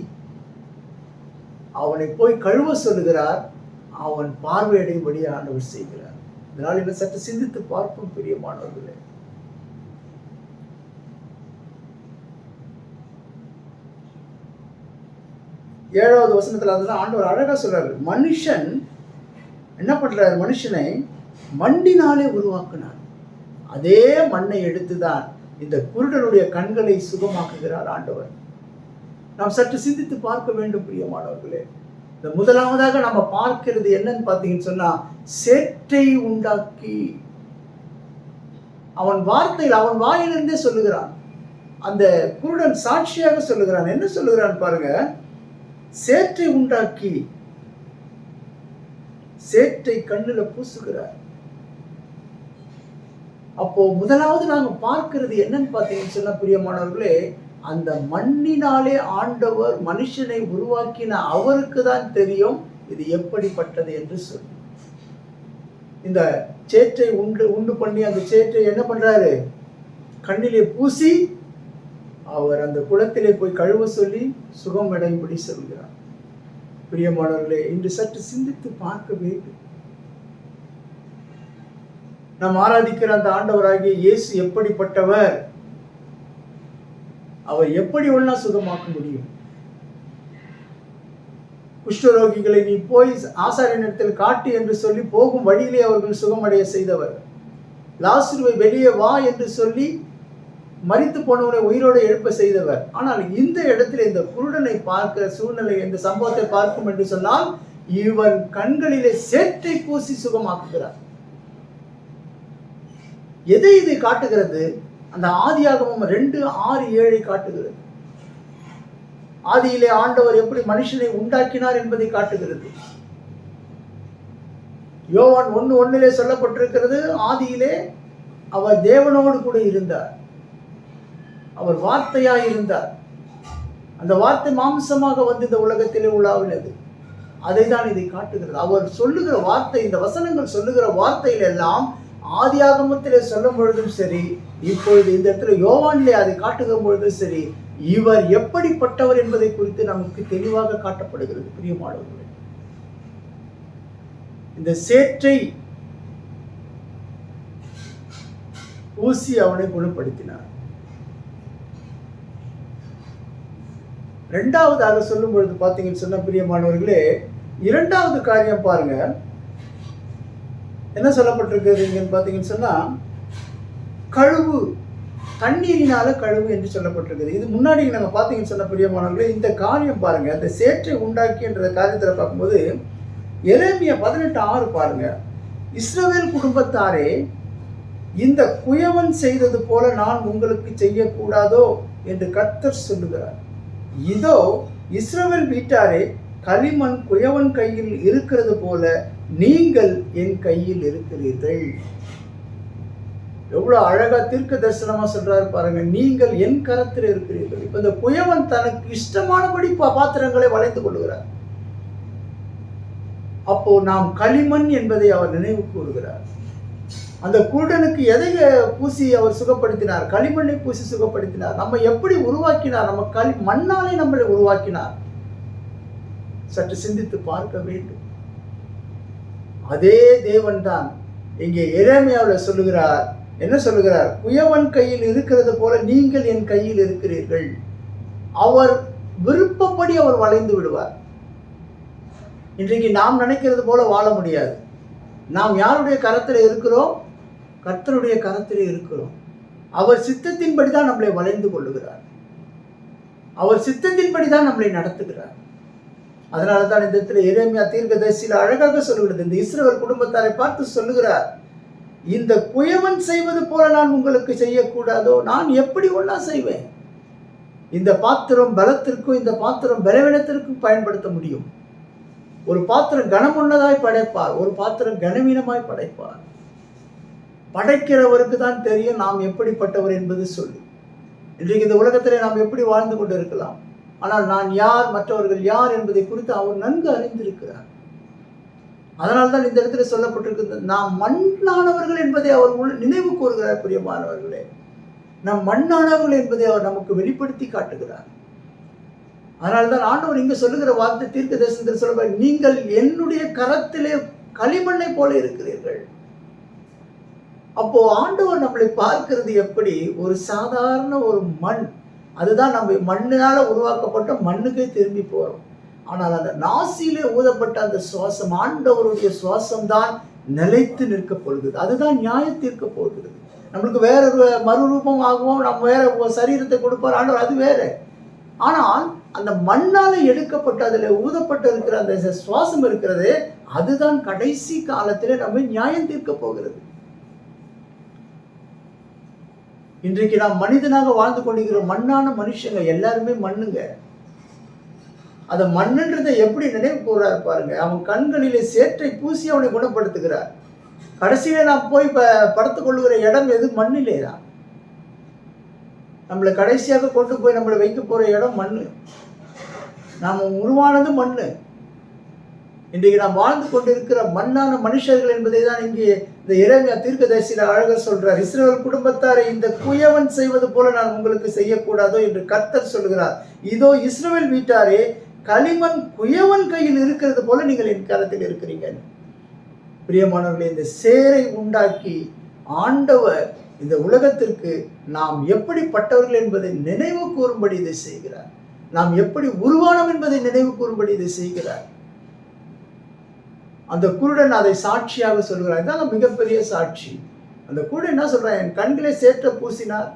அவனை போய் கழுவ சொல்லுகிறார். அவன் பார்வையடையும்படி ஆண்டவர் செய்கிறார். இதனால் என்ன சற்று சிந்தித்து பார்ப்போம் பிரியமானவர்களே. ஏழாவது வசனத்தில் அதுதான் ஆண்டவர் அழகா சொல்றாரு. மனுஷன் என்ன பண்றாரு? மனுஷனை மண்ணினாலே உருவாக்கினார். அதே மண்ணை எடுத்துதான் இந்த குருடனுடைய கண்களை சுகமாக்குகிறார் ஆண்டவர். நாம் சற்று சிந்தித்து பார்க்க வேண்டும் பிரியமானவர்களே. இந்த முதலாவதாக நம்ம பார்க்கிறது என்னன்னு பார்த்தீங்கன்னு சொன்னா, சேற்றை உண்டாக்கி அவன் வார்த்தையில் அவன் வாயிலிருந்தே சொல்லுகிறான். அந்த குருடன் சாட்சியாக சொல்லுகிறான். என்ன சொல்லுகிறான் பாருங்க, சேற்றை உண்டாக்கி சேற்றை கண்ணுல பூசுகிறார். அப்போ முதலாவது நாங்க பார்க்கிறது என்னன்னு பார்த்தீங்கன்னு சொன்னா பிரியமானவர்களே, அந்த மண்ணினாலே ஆண்டவர் மனுஷனை உருவாக்கின அவருக்கு தான் தெரியும் இது எப்படிப்பட்டது என்று சொல்லி. இந்த சேற்றை உண்டு பண்ணி அந்த சேற்றை என்ன பண்றாரு? கண்ணிலே பூசி அவர் அந்த குளத்திலே போய் கழுவ சொல்லி சுகம் அடையும்படி சொல்கிறார். பிரியமானவர்களே, இன்று சற்று சிந்தித்து பார்க்க வேண்டும். நாம் ஆராதிக்கிற அந்த ஆண்டவராகிய இயேசு எப்படிப்பட்டவர்? அவர் எப்படி ஒன்னா சுகமாக்க முடியும்? குஷ்டரோகிகளை நீ போய் ஆசாரியனிடத்தில் காட்டு என்று சொல்லி போகும் வழியிலே அவர்கள் சுகமடைய செய்தவர். லாசருவை வெளியே வா என்று சொல்லி மரித்து போனவரை உயிரோடு எழுப்ப செய்தவர். ஆனால் இந்த இடத்துல இந்த குருடனை பார்க்கிற சூழ்நிலை, இந்த சம்பவத்தை பார்க்கும் என்று சொன்னால், இவன் கண்களிலே சேற்றை பூசி சுகமாக்குகிறார். எதை இது காட்டுகிறது? அந்த ஆதியாகமம் 2:6-7 காட்டுகிறது. ஆதியிலே ஆண்டவர் எப்படி மனுஷனை உண்டாக்கினார் என்பதை காட்டுகிறது. யோவான் 1:1 சொல்லப்பட்டிருக்கிறது, ஆதியிலே அவர் தேவனோடு கூட இருந்தார், அவர் வார்த்தையாய் இருந்தார், அந்த வார்த்தை மாம்சமாக வந்து இந்த உலகத்திலே உலாவினது. அதை தான் இதை காட்டுகிறது. அவர் சொல்லுகிற வார்த்தை, இந்த வசனங்கள் சொல்லுகிற வார்த்தையில் எல்லாம் ஆதியாகமத்திலே சொல்லும் பொழுதும் சரி, இப்பொழுது இந்த இடத்துல யோவானிலே அதை காட்டுகிற பொழுதும் சரி, இவர் எப்படிப்பட்டவர் என்பதை குறித்து நமக்கு தெளிவாக காட்டப்படுகிறது. பிரியமானவர்களே, இந்த சேற்றை ஊசி அவனை குணப்படுத்தினார். இரண்டாவதாக சொல்லும் பொழுது பார்த்தீங்கன்னு சொன்ன பிரியமானவர்களே, இரண்டாவது காரியம் பாருங்க, என்ன சொல்லப்பட்டிருக்குதுன்னு பார்த்தீங்கன்னு சொன்னா, கழுவு, தண்ணீரினால கழுவு என்று சொல்லப்பட்டிருக்குது. இது முன்னாடி நாங்க பார்த்தீங்கன்னு சொன்ன பிரியமானவர்களே, இந்த காரியம் பாருங்க, அந்த சேற்றை உண்டாக்கின்ற காரியத்தில் பார்க்கும்போது எரேமியா 18:6 பாருங்க, இஸ்ரவேல் குடும்பத்தாரே, இந்த குயவன் செய்தது போல நான் உங்களுக்கு செய்யக்கூடாதோ என்று கர்த்தர் சொல்லுகிறார். இதோ இஸ்ரவேல் வீட்டாரே, களிமண் குயவன் கையில் இருக்கிறது போல நீங்கள் என் கையில் இருக்கிறீர்கள். எவ்வளவு அழகா தீர்க்க தரிசனமா சொல்றாரு பாருங்க, நீங்கள் என் கரத்தில் இருக்கிறீர்கள். இப்ப இந்த குயவன் தனக்கு இஷ்டமானபடி பாத்திரங்களை வளைந்து கொள்கிறார். அப்போ நாம் களிமண் என்பதை அவர் நினைவு கூறுகிறார். அந்த குருடனுக்கு எதை பூசி அவர் சுகப்படுத்தினார்? களிமண்ணை பூசி சுகப்படுத்தினார். நம்ம எப்படி உருவாக்கினார்? நம்ம மண்ணாலே நம்மளை உருவாக்கினார். சற்று சிந்தித்து பார்க்க வேண்டும். அதே தேவன் தான் இங்கே எரேமியாவில் சொல்லுகிறார். என்ன சொல்லுகிறார்? குயவன் கையில் இருக்கிறது போல நீங்கள் என் கையில் இருக்கிறீர்கள். அவர் விருப்பப்படி அவர் வளைந்து விடுவார். இன்றைக்கு நாம் நினைக்கிறது போல வாழ முடியாது. நாம் யாருடைய கரத்தில் இருக்கிறோம்? கர்த்தருடைய கரத்தில் இருக்கிறோம். அவர் சித்தத்தின்படி தான் நம்மளை வளைந்து கொள்ளுகிறார். அவர் சித்தத்தின்படி தான் நம்மளை நடத்துகிறார். அதனால தான் இந்த இடத்துல எரேமியா தீர்க்கதரிசியில் அழகாக சொல்லுகிறது. இந்த இஸ்ரவேல் குடும்பத்தாரை பார்த்து சொல்லுகிறார், இந்த குயவன் செய்வது போல நான் உங்களுக்கு செய்யக்கூடாதோ? நான் எப்படி ஒன்றா செய்வேன்? இந்த பாத்திரம் பலத்திற்கும் இந்த பாத்திரம் பலவீனத்திற்கும் பயன்படுத்த முடியும். ஒரு பாத்திரம் கனமுள்ளதாய் படைப்பார், ஒரு பாத்திரம் கனவீனமாய் படைப்பார். படைக்கிறவருக்கு தான் தெரியும் நாம் எப்படிப்பட்டவர் என்பது சொல்லி. இன்றைக்கு இந்த உலகத்திலே நாம் எப்படி வாழ்ந்து கொண்டு இருக்கலாம், ஆனால் நான் யார், மற்றவர்கள் யார் என்பதை குறித்து அவர் நன்கு அறிந்திருக்கிறார். அதனால்தான் இந்த இடத்துல சொல்லப்பட்டிருக்கிறது, நாம் மண்ணானவர்கள் என்பதை அவர் நினைவு கூறுகிறார். பிரியமானவர்களே, நாம் மண்ணானவர்கள் என்பதை அவர் நமக்கு வெளிப்படுத்தி காட்டுகிறார். அதனால்தான் ஆண்டவர் இங்கு சொல்லுகிற வார்த்தை தீர்க்க தரிசனத்தில் சொல்லுவார், நீங்கள் என்னுடைய கரத்திலே களிமண்ணை போல இருக்கிறீர்கள். அப்போ ஆண்டவர் நம்மளை பார்க்கிறது எப்படி? ஒரு சாதாரண ஒரு மண். அதுதான் நம்ம மண்ணினால உருவாக்கப்பட்ட மண்ணுக்கே திரும்பி போறோம். ஆனால் அந்த நாசியிலே ஊதப்பட்ட அந்த சுவாசம், ஆண்டவருடைய சுவாசம் தான் நிலைத்து நிற்க போகிறது. அதுதான் நியாயத்திற்க போகிறது. நம்மளுக்கு வேற மறுரூபம் ஆகும், நம்ம வேற சரீரத்தை கொடுப்பார் ஆண்டவர், அது வேற. ஆனால் அந்த மண்ணால எடுக்கப்பட்டு அதில் ஊதப்பட்டு இருக்கிற அந்த சுவாசம் இருக்கிறது, அதுதான் கடைசி காலத்திலே நம்ம நியாயம் தீர்க்க போகிறது. இன்றைக்கு நாம் மனிதனாக வாழ்ந்து கொண்டிருக்கிற மண்ணான மனுஷங்க எல்லாருமே மண்ணுங்க. அந்த மண்ணுன்றதை எப்படி நினைவு கூறாரு பாருங்க. அவன் கண்களிலே சேற்றை பூசி அவனை குணப்படுத்துகிறார். கடைசியில நாம் போய் படுத்துக் கொள்ளுகிற இடம் எது? மண்ணிலே தான். நம்மளை கடைசியாக கொண்டு போய் நம்மளை வைக்க போற இடம் மண்ணு. நாம் உருவானது மண்ணு. இன்றைக்கு நாம் வாழ்ந்து கொண்டிருக்கிற மண்ணான மனுஷர்கள் என்பதை தான் இங்கே இந்த எரேமியா தீர்க்கதரிசியில் அழகாக சொல்றார். இஸ்ரவேல் குடும்பத்தாரை, இந்த குயவன் செய்வது போல நான் உங்களுக்கு செய்யக்கூடாதோ என்று கர்த்தர் சொல்கிறார். இதோ இஸ்ரவேல் வீட்டாரே, களிமண் குயவன் கையில் இருக்கிறது போல நீங்கள் என் கரத்தில் இருக்கிறீங்க. பிரியமானவர்களே, இந்த சேரை உண்டாக்கி ஆண்டவர் இந்த உலகத்திற்கு நாம் எப்படிப்பட்டவர்கள் என்பதை நினைவு கூறும்படி இதை செய்கிறார். நாம் எப்படி உருவானோம் என்பதை நினைவு கூறும்படி இதை செய்கிறார். அந்த குருடன் அதை சாட்சியாக சொல்கிறார். இதான் மிகப்பெரிய சாட்சி. அந்த குருடன் என்ன சொல்றான்? என் கண்களை சேற்ற பூசினார்,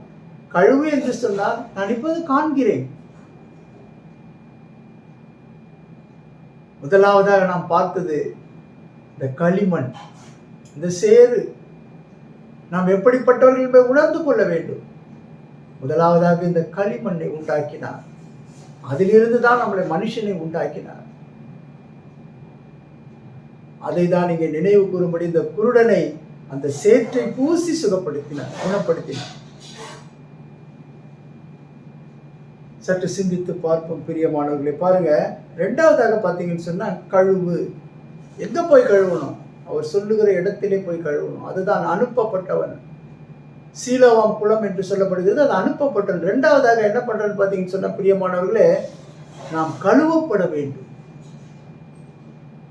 கழுவு என்று சொன்னால் நான் இப்போது காண்கிறேன். முதலாவதாக நாம் பார்த்தது இந்த களிமண், இந்த சேறு. நாம் எப்படிப்பட்டவர்கள் என்பதை உணர்ந்து கொள்ள வேண்டும். முதலாவதாக இந்த களிமண்ணை உண்டாக்கினார். அதிலிருந்து தான் நம்மளை மனுஷனை உண்டாக்கினார். அதை தான் இங்கே நினைவு கூறும்படி இந்த குருடனை அந்த சேற்றை பூசி சுகப்படுத்தினார், குணப்படுத்தினார். சற்று சிந்தித்து பார்ப்போம் பிரியமானவர்களை. பாருங்க, இரண்டாவதாக பார்த்தீங்கன்னு சொன்னா கழுவு. எங்க போய் கழுவணும்? அவர் சொல்லுகிற இடத்திலே போய் கழுவணும். அதுதான் அனுப்பப்பட்டவன். சீலோவாம் குளம் என்று சொல்லப்படுகிறது, அது அனுப்பப்பட்டவன். இரண்டாவதாக என்ன பண்றன்னு பார்த்தீங்கன்னு சொன்னா பிரியமானவர்களே, நாம் கழுவப்பட வேண்டும்.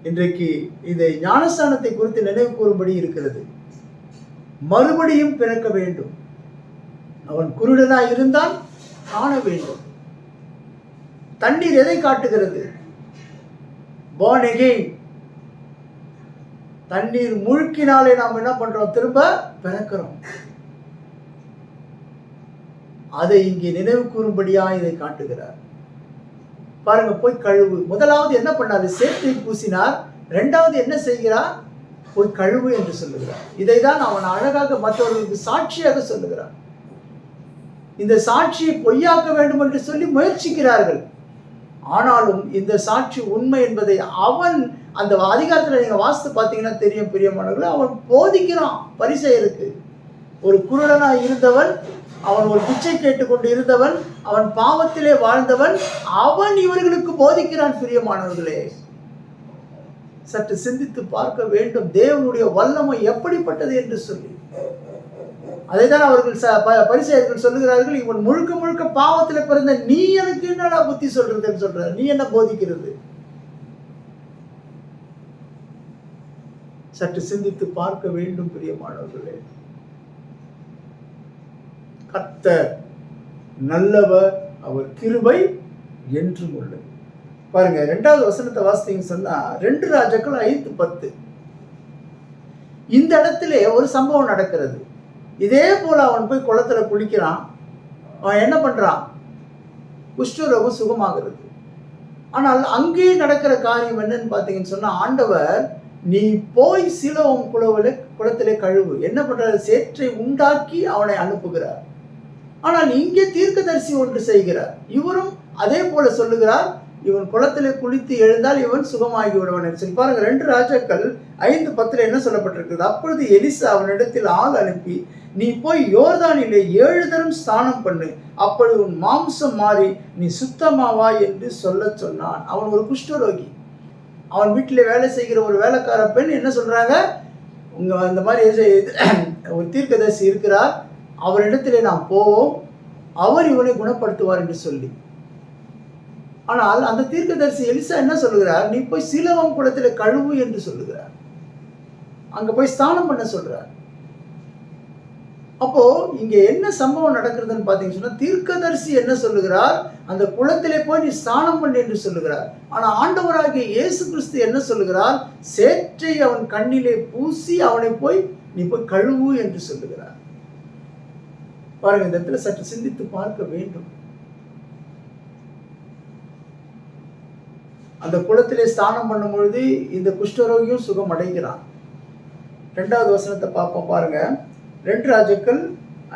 இன்றைக்கு இதை ஞானஸ்தானத்தை குறித்து நினைவு கூறும்படி இருக்கிறது. மறுபடியும் பிறக்க வேண்டும். அவன் குருடனாய் இருந்தால் காண வேண்டும். தண்ணீர் எதை காட்டுகிறது? born again. தண்ணீர் முழுக்கினாலே நாம் என்ன பண்றோம்? திரும்ப பிறக்கிறோம். அதை இங்கே நினைவு கூறும்படியா இதை காட்டுகிறார். பாருங்க, போய் கழுவு. முதலாவது என்ன பண்ணாரு? சேற்றை பூசினார். இரண்டாவது என்ன செய்கிறார்? போய் கழுவு என்று சொல்லுகிறார். இதை தான் அவன் அழகாக மற்றவர்களுக்கு சாட்சியாக சொல்லுகிறான். இந்த சாட்சியை பொய்யாக்க வேண்டும் என்று சொல்லி முயற்சிக்கிறார்கள். ஆனாலும் இந்த சாட்சி உண்மை என்பதை அவன் அந்த அதிகாரத்தில் நீங்க வாசித்து பார்த்தீங்கன்னா தெரியும் பிரியமானவர்களே, அவன் போதிக்கிறான் பரிசேயருக்கு. ஒரு குருடனாய் இருந்தவன், அவன் ஒரு பிச்சை கேட்டுக்கொண்டு இருந்தவன், அவன் பாவத்திலே வாழ்ந்தவன், அவன் இவர்களுக்கு போதிக்கிறான் பிரியமானவர்களே. சற்று சிந்தித்து பார்க்க வேண்டும் தேவனுடைய வல்லமை எப்படிப்பட்டது என்று சொல்லி. அதைதான் அவர்கள் பரிசேயர்கள் சொல்லுகிறார்கள், இவன் முழுக்க முழுக்க பாவத்தில் பிறந்த நீ எனக்கு என்னடா புத்தி சொல்றதுன்னு சொல்ற, நீ என்ன போதிக்கிறது? சற்று சிந்தித்து பார்க்க வேண்டும் பிரியமானவர்களே. கர்த்தர் நல்லவர், அவர் கிருபை என்றும் உள்ளது. பாருங்க, 2வது வசனத்தை வாசித்தீங்கன்னு சொன்னா 2 ராஜாக்கள் 5:10. இந்த இடத்திலே ஒரு சம்பவம் நடக்கிறது. இதே போல அவன் போய் குளத்துல குளிக்கிறான். அவன் என்ன பண்றான்? குஷ்டரோகம் சுகமாகிறது. ஆனால் அங்கே நடக்கிற காரியம் என்னன்னு பார்த்தீங்கன்னு சொன்னா, ஆண்டவர் நீ போய் சீலோவாம் குளத்திலே கழுவு. என்ன பண்றாரு? சேற்றை உண்டாக்கி அவனை அனுப்புகிறார். ஆனால் இங்கே தீர்க்கதரிசி ஒன்று செய்கிறார். இவரும் அதே போல சொல்லுகிறார், இவன் குளத்திலே குளித்து எழுந்தால் இவன் சுகமாகி விடுவான் சொல்லி. பாருங்க, 2 ராஜாக்கள் 5:10 என்ன சொல்லப்பட்டிருக்கிறது? அப்பொழுது எலிசா அவனிடத்தில் ஆள் அனுப்பி, நீ போய் யோர்தானிலே 7 தரம் ஸ்நானம் பண்ணு, அப்பொழுது உன் மாம்சம் மாறி நீ சுத்தமாவாய் என்று சொல்ல சொன்னான். அவன் ஒரு குஷ்டரோகி. அவன் வீட்டில் வேலை செய்கிற ஒரு வேலைக்கார பெண் என்ன சொல்றாங்க? உங்க அந்த மாதிரி ஒரு தீர்க்கதரிசி இருக்கிறார், அவரிடத்திலே நாம் போவோம், அவர் இவனை குணப்படுத்துவார் என்று சொல்லி. ஆனால் அந்த தீர்க்கதரிசி எலிசா என்ன சொல்லுகிறார்? நீ போய் சீலோவாம் குளத்திலே கழுவு என்று சொல்லுகிறார். அங்க போய் ஸ்நானம் பண்ண சொல்றார். அப்போ இங்க என்ன சம்பவம் நடக்கிறதுன்னு பாத்தீங்கன்னு சொன்னா, தீர்க்கதரிசி என்ன சொல்லுகிறார்? அந்த குளத்திலே போய் நீ ஸ்நானம் பண்ணு என்று சொல்லுகிறார். ஆனா ஆண்டவராகிய இயேசு கிறிஸ்து என்ன சொல்லுகிறார்? சேற்றை அவன் கண்ணிலே பூசி அவனை போய் நீ போய் கழுவு என்று சொல்லுகிறார். பாருங்க, இந்த இடத்துல சற்று சிந்தித்து பார்க்க வேண்டும். அந்த குளத்திலே ஸ்நானம் பண்ணும் பொழுது இந்த குஷ்டரோகியும் சுகம் அடைகிறான். 2வது வசனத்தை பார்ப்போம். பாருங்க, 2 ராஜாக்கள்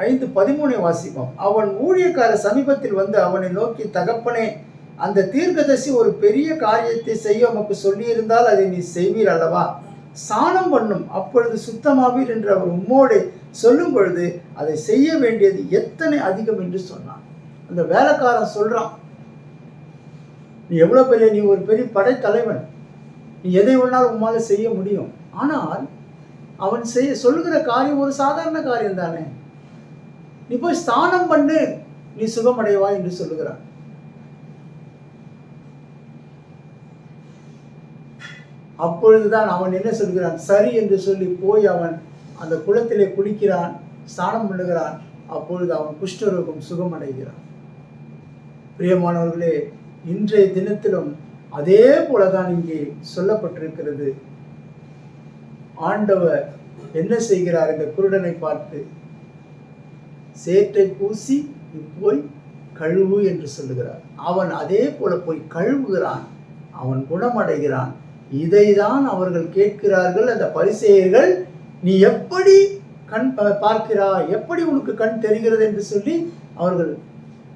5:13 வாசிப்போம். அவன் ஊழியக்கார சமீபத்தில் வந்து அவனை நோக்கி, தகப்பனே, அந்த தீர்க்கதரிசி ஒரு பெரிய காரியத்தை செய்ய உமக்கு சொல்லியிருந்தால் அதை நீ செய்வீர் அல்லவா? ஸ்நானம் பண்ணும், அப்பொழுது சுத்தமாவீர் என்று அவர் உம்மோடு சொல்லும் பொழுது அதை செய்ய வேண்டியது எத்தனை அதிகம் என்று சொன்னான். அந்த வேலைக்காரன் சொல்றான், நீ எவ்வளவு பெரிய, நீ ஒரு பெரிய படைத்தலைவன், நீ எதை வேணாலும் உம்மால செய்ய முடியும். ஆனால் அவன் சொல்லுகிற காரியம் ஒரு சாதாரண காரியம் தானே. நீ போய் ஸ்நானம் பண்ணு, நீ சுகமடைவா என்று சொல்லுகிறான். அப்பொழுதுதான் அவன் என்ன சொல்கிறான்? சரி என்று சொல்லி போய் அவன் அந்த குளத்திலே குளிக்கிறான், ஸ்நானம் பண்ணுகிறான். அப்பொழுது அவன் குஷ்டரோகம் சுகமடைகிறான். பிரியமானவர்களே, இன்றைய தினத்திலும் அதே போலதான் இங்கே சொல்லப்பட்டிருக்கிறது. ஆண்டவர் என்ன செய்கிறார்? இந்த குருடனை பார்த்து சேற்றை பூசி போய் கழுவு என்று சொல்லுகிறார். அவன் அதே போல போய் கழுவுகிறான், அவன் குணமடைகிறான். இதைதான் அவர்கள் கேட்கிறார்கள். அந்த பரிசேயர்கள், நீ எப்படி கண் பார்க்கிறாய், எப்படி உனக்கு கண் தெரிகிறது என்று சொல்லி அவர்கள்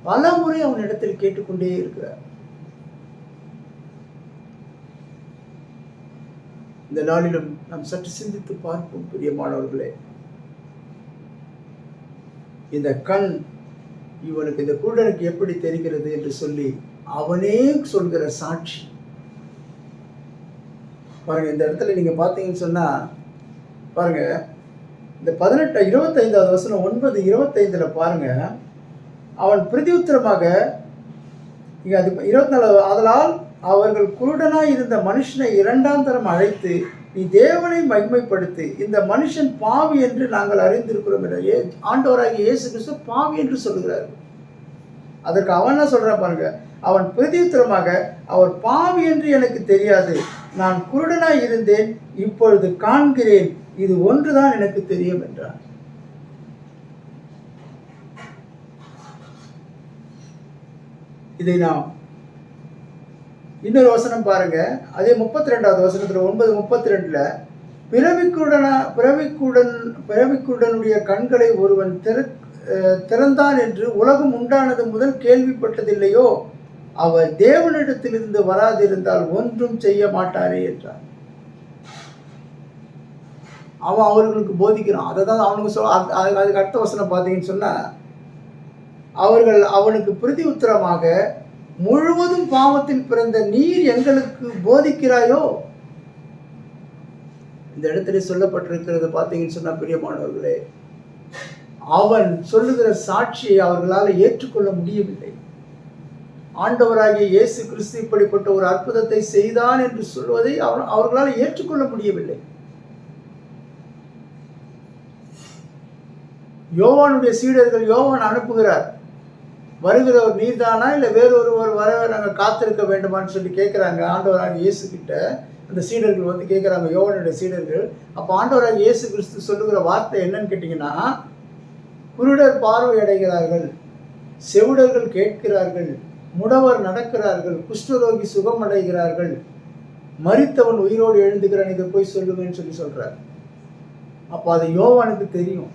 பல முறை அவனிடத்தில் கேட்டுக்கொண்டே இருக்கிறார். இந்த நாளிலும் நாம் சற்று சிந்தித்து பார்ப்போம் பிரியமானவர்களே. இந்த கண் இவனுக்கு, இந்த குருடனுக்கு எப்படி தெரிகிறது என்று சொல்லி அவனே சொல்கிற சாட்சி பாருங்க. இந்த இடத்துல நீங்க பார்த்தீங்கன்னு சொன்னா பாருங்க, இந்த 25வது வசனம் 9:25 பாருங்க. அவன் பிரதியுத்தரமாக, இங்க அது 24, ஆதலால் அவர்கள் குருடனாய் இருந்த மனுஷனை 2ஆம் தரம் அழைத்து, நீ தேவனை மகிமைப்படுத்து, இந்த மனுஷன் பாவி என்று நாங்கள் அறிந்திருக்கிறோம் என்ற ஆண்டவராகிய இயேசு கிறிஸ்து பாவி என்று சொல்லுகிறார். அதற்கு அவன் என்ன சொல்றான் பாருங்க. அவன் பிரதியுத்தரமாக, அவர் பாவி என்று எனக்கு தெரியாது, நான் குருடனாய் இருந்தேன், இப்பொழுது காண்கிறேன், இது ஒன்றுதான் எனக்கு தெரியும் என்றான். இதை நாம் இன்னொரு வசனம் பாருங்க. அதே 32வது வசனத்துல 9:32 பிறவிக்குருடனுடைய கண்களை ஒருவன் திறந்தான் என்று உலகம் உண்டானது முதல் கேள்விப்பட்டதில்லையோ, அவர் தேவனிடத்திலிருந்து வராதிருந்தால் ஒன்றும் செய்ய மாட்டாரே என்றார். அவன் அவர்களுக்கு போதிக்கிறான். அதை தான் அவனுக்கு அதுக்கு அடுத்த வசனம் பார்த்தீங்கன்னு சொன்னா, அவர்கள் அவனுக்கு பிரதி உத்தரமாக, முழுவதும் பாவத்தில் பிறந்த நீர் எங்களுக்கு போதிக்கிறாயோ. இந்த இடத்துல சொல்லப்பட்டிருக்கிறது பார்த்தீங்கன்னு சொன்னா பிரியமானவர்களே, அவன் சொல்லுகிற சாட்சியை அவர்களால் ஏற்றுக்கொள்ள முடியவில்லை. ஆண்டவராகிய இயேசு கிறிஸ்து இப்படிப்பட்ட ஒரு அற்புதத்தை செய்தான் என்று சொல்வதை அவர்களால் ஏற்றுக்கொள்ள முடியவில்லை. யோவானுடைய சீடர்கள் யோவான் அனுப்புகிறார், வருகிறவர் நீர்தானா இல்லை வேறொருவர் வர நாங்கள் காத்திருக்க வேண்டுமான்னு சொல்லி கேட்குறாங்க ஆண்டவராகிய இயேசு கிட்ட. அந்த சீடர்கள் வந்து கேட்குறாங்க, யோவானுடைய சீடர்கள். அப்போ ஆண்டவராகிய இயேசு கிறிஸ்து சொல்லுகிற வார்த்தை என்னன்னு கேட்டிங்கன்னா, குருடர் பார்வை அடைகிறார்கள், செவிடர்கள் கேட்கிறார்கள், முடவர் நடக்கிறார்கள், குஷ்டரோகி சுகம் அடைகிறார்கள், மரித்தவன் உயிரோடு எழுந்துகிறான், இதை போய் சொல்லுங்கன்னு சொல்லி சொல்றார். அப்போ அது யோவானுக்கு தெரியும்.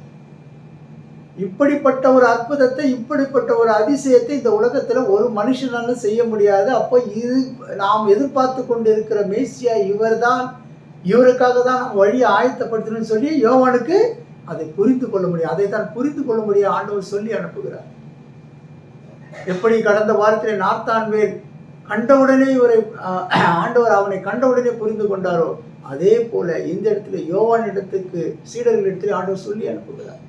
இப்படிப்பட்ட ஒரு அற்புதத்தை, இப்படிப்பட்ட ஒரு அதிசயத்தை இந்த உலகத்துல ஒரு மனுஷனால செய்ய முடியாது. அப்போ இது நாம் எதிர்பார்த்து கொண்டு இருக்கிற மேசியா இவர்தான், இவருக்காக தான் நாம் வழியை ஆயத்தப்படுத்தணும்னு சொல்லி யோவானுக்கு அதை புரிந்து கொள்ள முடியும். அதை தான் புரிந்து கொள்ள முடியும் ஆண்டவர் சொல்லி அனுப்புகிறார். எப்படி கடந்த வாரத்தில் நார்த்தான்வேல் கண்டவுடனே இவரை ஆண்டவர் அவனை கண்டவுடனே புரிந்து கொண்டாரோ, அதே போல இந்த இடத்துல யோவான் இடத்துக்கு சீடர்கள் இடத்துல ஆண்டவர் சொல்லி அனுப்புகிறார்.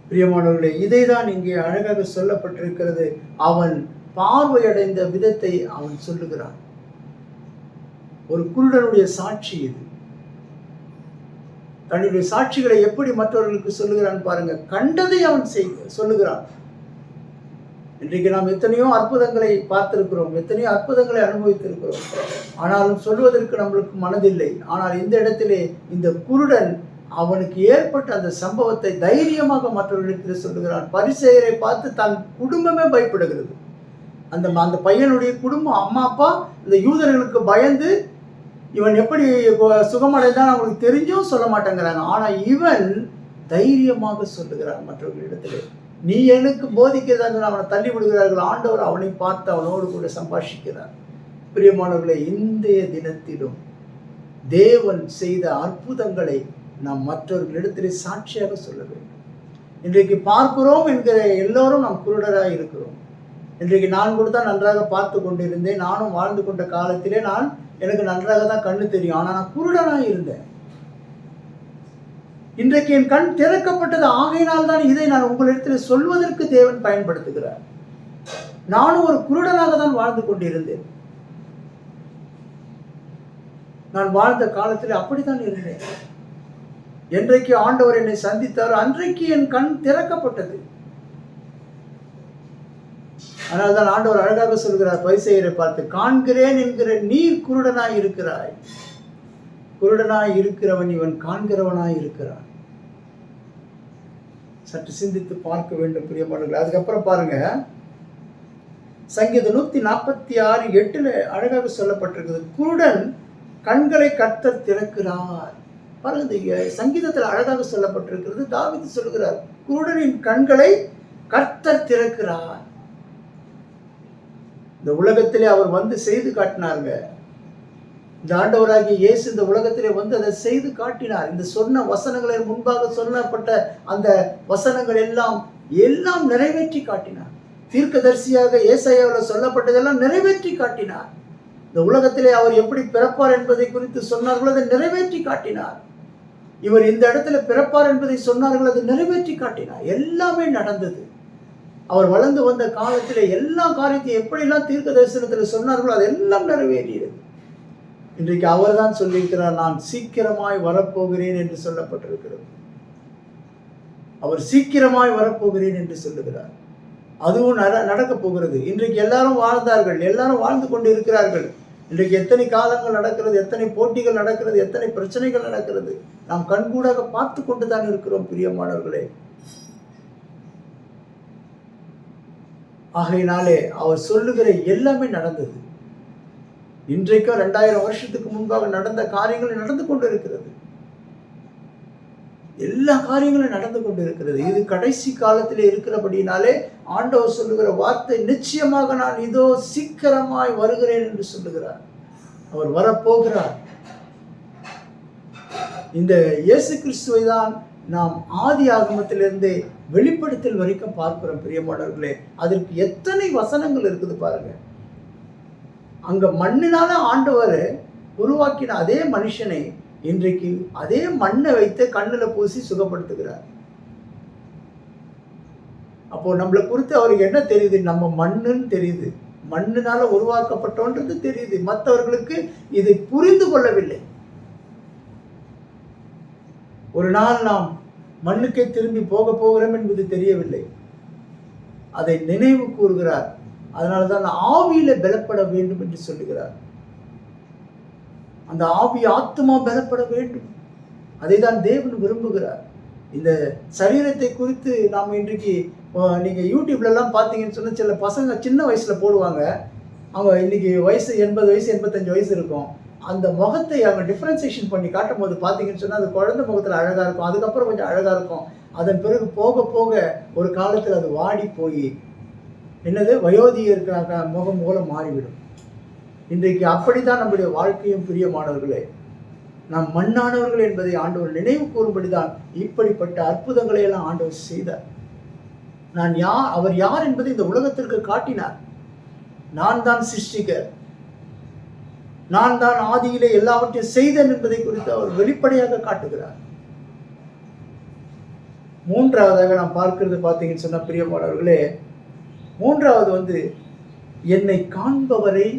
பிரியமானவர்களே, இதை தான் இங்கே அழகாக சொல்லப்பட்டிருக்கிறது. அவன் பார்வையடைந்த விதத்தை அவன் சொல்லுகிறான். ஒரு குருடனுடைய சாட்சி இது. தன்னுடைய சாட்சிகளை எப்படி மற்றவர்களுக்கு சொல்லுகிறான் பாருங்க. கண்டதை அவன் சொல்லுகிறான். இன்றைக்கு நாம் எத்தனையோ அற்புதங்களை பார்த்திருக்கிறோம், எத்தனையோ அற்புதங்களை அனுபவித்திருக்கிறோம். ஆனாலும் சொல்வதற்கு நம்மளுக்கு மனதில்லை. ஆனால் இந்த இடத்திலே இந்த குருடன் அவனுக்கு ஏற்பட்ட அந்த சம்பவத்தை தைரியமாக மற்றவர்களிடத்தில் சொல்லுகிறான். பரிசேயரை பார்த்து தன் குடும்பமே பயப்படுகிறது. அந்த பையனுடைய குடும்பம், அம்மா அப்பா இந்த யூதர்களுக்கு பயந்து இவன் எப்படி சுகமடைந்தான் அவங்களுக்கு தெரிஞ்சும் சொல்ல மாட்டேங்கிறாங்க. ஆனால் இவன் தைரியமாக சொல்லுகிறான் மற்றவர்களிடத்திலே. நீ எனக்கு போதிக்கிறதாங்க அவனை தள்ளி விடுகிறார்கள். ஆண்டவர் அவனை பார்த்து அவனோடு கூட சம்பாஷிக்கிறார். பிரியமானவர்களே, இன்றைய தினத்திலும் தேவன் செய்த அற்புதங்களை நாம் மற்றவர்களிடத்திலே சாட்சியாக சொல்ல வேண்டும். இன்றைக்கு பார்க்கிறோம் என்கிற எல்லோரும் நாம் குருடராக இருக்கிறோம். இன்றைக்கு நான் கூட தான் நன்றாக பார்த்து கொண்டிருந்தேன். நானும் வாழ்ந்து கொண்ட காலத்திலே எனக்கு நன்றாக தான் கண்ணு தெரியும். ஆனால் நான் குருடனாக இருந்தேன். இன்றைக்கு என் கண் திறக்கப்பட்டது. ஆகையினால் தான் இதை நான் உங்களிடத்தில் சொல்வதற்கு தேவன் பயன்படுத்துகிறார். நானும் ஒரு குருடனாக தான் வாழ்ந்து கொண்டிருந்தேன். நான் வாழ்ந்த காலத்தில் அப்படித்தான் இருந்தேன். என்றைக்கு ஆண்டவர் என்னை சந்தித்தாரோ அன்றைக்கு என் கண் திறக்கப்பட்டது. ஆனால் தான் ஆண்டவர் அழகாக சொல்கிறார் பரிசேயரை பார்த்து, காண்கிறேன் என்கிற நீர் குருடனாய் இருக்கிறாய். குருடனாய் இருக்கிறவன் இவன் காண்கிறவனாய் இருக்கிறான். சற்று சிந்தித்து பார்க்க வேண்டும் பிரியமானவர்களே. அதுக்கப்புறம் பாருங்க, சங்கீதம் 146:8 அழகாக சொல்லப்பட்டிருக்குது, குருடன் கண்களை கர்த்தர் திறக்கிறார். பாருங்க, இந்த சங்கீதத்தில் அழகாக சொல்லப்பட்டிருக்கிறது. தாவீது சொல்கிறார், குருடனின் கண்களை கர்த்தர் திறக்கிறார். இந்த உலகத்திலே அவர் வந்து செய்து காட்டினாருங்க. இந்த ஆண்டவராகிய இயேசு இந்த உலகத்திலே வந்து அதை செய்து காட்டினார். இந்த சொன்ன வசனங்களின் முன்பாக சொல்லப்பட்ட அந்த வசனங்கள் எல்லாம் நிறைவேற்றி காட்டினார். தீர்க்கதரிசியாக ஏசாயாவில் சொல்லப்பட்டதெல்லாம் நிறைவேற்றி காட்டினார். இந்த உலகத்திலே அவர் எப்படி பிறப்பார் என்பதை குறித்து சொன்னார்கள், அதை நிறைவேற்றி காட்டினார். இவர் இந்த இடத்துல பிறப்பார் என்பதை சொன்னார்கள், அதை நிறைவேற்றி காட்டினார். எல்லாமே நடந்தது. அவர் வளர்ந்து வந்த காலத்திலே எல்லா காரியத்தையும் எப்படியெல்லாம் தீர்க்க தரிசனத்தில் சொன்னார்களோ அதெல்லாம் நிறைவேறியது. இன்றைக்கு அவர் தான் சொல்லியிருக்கிறார், நான் சீக்கிரமாய் வரப்போகிறேன் என்று சொல்லப்பட்டிருக்கிறது. அவர் சீக்கிரமாய் வரப்போகிறேன் என்று சொல்லுகிறார். அதுவும் நடக்கப் போகிறது. இன்றைக்கு எல்லாரும் வாழ்ந்தார்கள், எல்லாரும் வாழ்ந்து கொண்டு இருக்கிறார்கள். இன்றைக்கு எத்தனை காலங்கள் நடக்கிறது, எத்தனை போட்டிகள் நடக்கிறது, எத்தனை பிரச்சனைகள் நடக்கிறது, நாம் கண்கூடாக பார்த்து கொண்டு தான் இருக்கிறோம் பிரியமானவர்களே. ஆகையினாலே அவர் சொல்லுகிற எல்லாமே நடந்தது. இன்றைக்கும் 2000 வருஷத்துக்கு முன்பாக நடந்த காரியங்கள் நடந்து கொண்டு இருக்கிறது. எல்லா காரியங்களும் நடந்து கொண்டு இருக்கிறது. இது கடைசி காலத்திலே இருக்கிறபடினாலே ஆண்டவர் சொல்லுகிற வார்த்தை, நிச்சயமாக நான் இதோ சீக்கிரமாய் வருகிறேன் என்று சொல்லுகிறார். அவர் வரப்போகிறார். இந்த இயேசு கிறிஸ்துவை தான் நாம் ஆதி ஆகமத்திலிருந்தே வெளிப்படுத்தல் வரைக்கும் பார்க்கிறோம் பிரியமானவர்களே. அதற்கு எத்தனை வசனங்கள் இருக்குது பாருங்க. அங்க மண்ணினால ஆண்டவர் உருவாக்கின அதே மனுஷனை இன்றைக்கு அதே மண்ணை வைத்து கண்ணில் பூசி சுகப்படுத்துகிறார். அப்போ நம்மளை குறித்து அவருக்கு என்ன தெரியுது? நம்ம மண்ணுன்னு தெரியுது, மண்ணினால உருவாக்கப்பட்டோன்றது தெரியுது. மற்றவர்களுக்கு இதை புரிந்து கொள்ளவில்லை. ஒரு நாள் நாம் மண்ணுக்கே திரும்பி போக போகிறோம் என்பது தெரியவில்லை. அதை நினைவு கூறுகிறார். அதனால்தான் ஆவியில பலப்பட வேண்டும் என்று சொல்லுகிறார். அந்த ஆவி ஆத்மா பலப்பட வேண்டும். அதை தான் தேவன் விரும்புகிறார். இந்த சரீரத்தை குறித்து நாம் இன்றைக்கு நீங்கள் யூடியூப்லலாம் பார்த்தீங்கன்னு சொன்னால் சில பசங்க சின்ன வயசில் போடுவாங்க. அவங்க இன்னைக்கு வயசு 80 வயசு 85 வயசு இருக்கும். அந்த முகத்தை அவங்க டிஃப்ரென்சியேஷன் பண்ணி காட்டும் போது பார்த்தீங்கன்னு சொன்னால் அது குழந்தை முகத்தில் அழகாக இருக்கும், அதுக்கப்புறம் கொஞ்சம் அழகாக இருக்கும். அதன் பிறகு போக போக ஒரு காலத்தில் அது வாடி போய் என்னது வயோதிகருக்காக முகம் போல மாறிவிடும். இன்றைக்கு அப்படித்தான் நம்முடைய வாழ்க்கையும் பிரியமானவர்களே. நாம் மண்ணானவர்கள் என்பதை ஆண்டவர் நினைவு கூறும்படிதான் இப்படிப்பட்ட அற்புதங்களை எல்லாம் ஆண்டவர் செய்தார். அவர் யார் என்பதை இந்த உலகத்திற்கு காட்டினார். நான் தான் சிருஷ்டிகர், நான் தான் ஆதியிலே எல்லாவற்றையும் செய்தேன் என்பதை குறித்து அவர் வெளிப்படையாக காட்டுகிறார். மூன்றாவதாக நாம் பார்க்கிறது பார்த்தீங்கன்னு சொன்ன பிரியமானவர்களே, மூன்றாவது என்னை காண்பவரை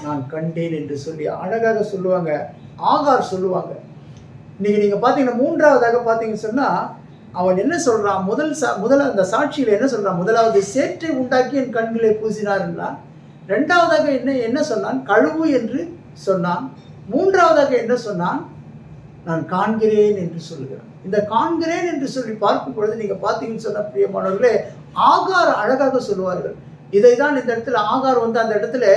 நான் கண்டேன் என்று சொல்லி அழகாக சொல்லுவாங்க. ஆகார் சொல்லுவாங்க. இன்னைக்கு நீங்க பார்த்தீங்கன்னா மூன்றாவதாக பார்த்தீங்கன்னு சொன்னா அவன் என்ன சொல்றான்? முதல் அந்த சாட்சியில் என்ன சொல்றான்? முதலாவது சேற்றை உண்டாக்கி என் கண்களை பூசினார் என்றான். இரண்டாவதாக என்ன சொன்னான்? கழுவு என்று சொன்னான். மூன்றாவதாக என்ன சொன்னான்? நான் காண்கிறேன் என்று சொல்லுகிறான். இந்த காண்கிறேன் என்று சொல்லி பார்க்கும் பொழுது நீங்க பார்த்தீங்கன்னு சொன்ன பிரியமானவர்களே, ஆகார் அழகாக சொல்லுவார்கள். இதை தான் இந்த இடத்துல ஆகார் அந்த இடத்துல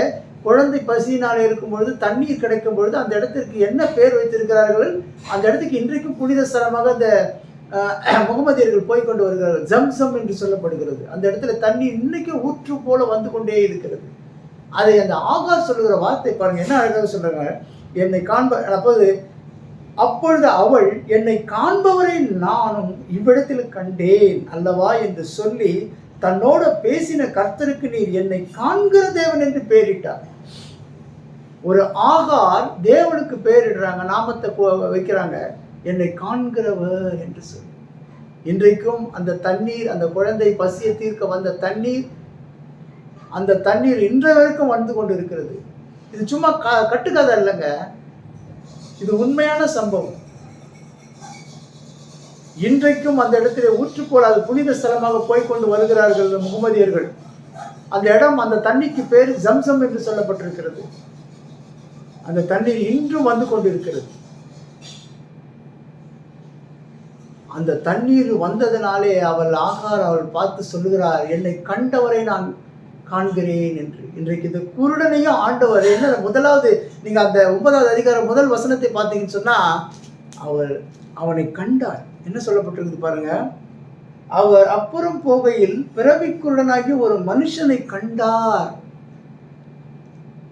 குழந்தை பசியினால் இருக்கும் பொழுது தண்ணீர் கிடைக்கும் பொழுது அந்த இடத்திற்கு என்ன பேர் வைத்திருக்கிறார்கள்? அந்த இடத்துக்கு இன்றைக்கும் புனித ஸ்தலமாக அந்த முகமதியர்கள் போய்கொண்டு வருகிறார்கள். ஜம்சம் என்று சொல்லப்படுகிறது. அந்த இடத்துல தண்ணீர் இன்னைக்கு ஊற்று போல வந்து கொண்டே இருக்கிறது. அதை அந்த ஆகார் சொல்லுகிற வார்த்தை பாருங்க, என்ன அழகாக சொல்றாங்க. என்னை அப்பொழுது அவள் என்னை காண்பவரை நானும் இவ்விடத்தில் கண்டேன் அல்லவா என்று சொல்லி தன்னோட பேசின கர்த்தருக்கு நீர் என்னை காண்கிற தேவன் என்று பெயரிட்டார். ஒரு ஆகார் தேவனுக்கு பெயரிடுறாங்க, நாமத்தை வைக்கிறாங்க, என்னை காண்கிறவர் என்று சொல்லி. இன்றைக்கும் அந்த தண்ணீர், அந்த குழந்தை பசியை தீர்க்க வந்த தண்ணீர், அந்த தண்ணீர் இன்றைய வரைக்கும் வந்து கொண்டு இருக்கிறது. இது சும்மா கட்டுக்கதை இல்லைங்க, இது உண்மையான சம்பவம். இன்றைக்கும் அந்த இடத்திலே ஊற்றுப்போல் அது புனித ஸ்தலமாக போய்கொண்டு வருகிறார்கள் முகமதியர்கள். அந்த இடம், அந்த தண்ணிக்கு பேர் ஜம்சம் என்று சொல்லப்பட்டிருக்கிறது. அந்த தண்ணீர் இன்றும் வந்து கொண்டிருக்கிறது. அந்த தண்ணீர் வந்ததனாலே அவள் பார்த்து சொல்லுகிறார், என்னை கண்டவரை நான் காண்கிறேன் என்று. இன்றைக்கு இந்த குருடனையும் ஆண்டவர் என்ன, முதலாவது நீங்க அந்த 9வது அதிகாரம் முதல் வசனத்தை பார்த்தீங்கன்னு சொன்னா, அவனை கண்டார். என்ன சொல்லப்பட்டிருக்குது பாருங்க, அவர் அப்புறம் போகையில் பிறவி குருடனாகி ஒரு மனுஷனை கண்டார்.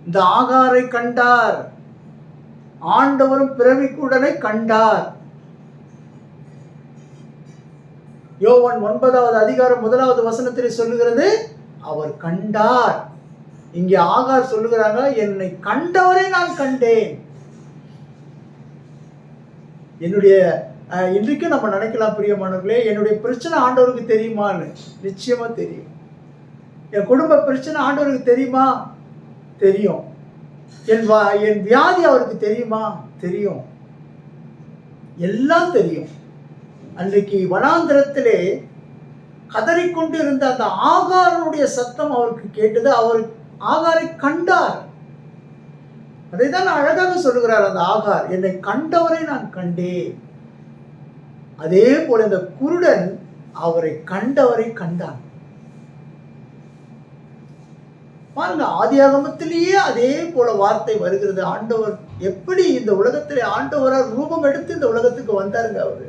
இந்த ஆகாரை கண்டார். ஆண்டவரும் பிறவி குருடனை கண்டார். யோவான் 9வது அதிகாரம் 1வது வசனத்திலே சொல்லுகிறது, அவர் கண்டார். இங்கே ஆகார் சொல்லுகிறாங்க, என்னை கண்டவரை நான் கண்டேன். என்னுடைய இன்றைக்கும் நம்ம நினைக்கலாம் பிரியமானவர்களே, என்னுடைய பிரச்சனை ஆண்டவருக்கு தெரியுமான்னு. நிச்சயமா தெரியும். என் குடும்ப பிரச்சனை ஆண்டவருக்கு தெரியுமா? தெரியும். என் வியாதி அவருக்கு தெரியுமா? தெரியும். எல்லாம் தெரியும். அன்றைக்கு வனாந்திரத்திலே கதறிக்கொண்டு இருந்த அந்த ஆகாரனுடைய சத்தம் அவருக்கு கேட்டது. அவர் ஆகாரை கண்டார். அதை தான் அழகாக சொல்லுகிறார் அந்த ஆகார், என்னை கண்டவரை நான் கண்டேன். அதே போல இந்த குருடன் அவரை கண்டவரை கண்டான். பாருங்க, ஆதியாகமத்திலேயே அதே போல வார்த்தை வருகிறது. ஆண்டவர் எப்படி இந்த உலகத்திலே ஆண்டவரால் ரூபம் எடுத்து இந்த உலகத்துக்கு வந்தாருங்க. அவரு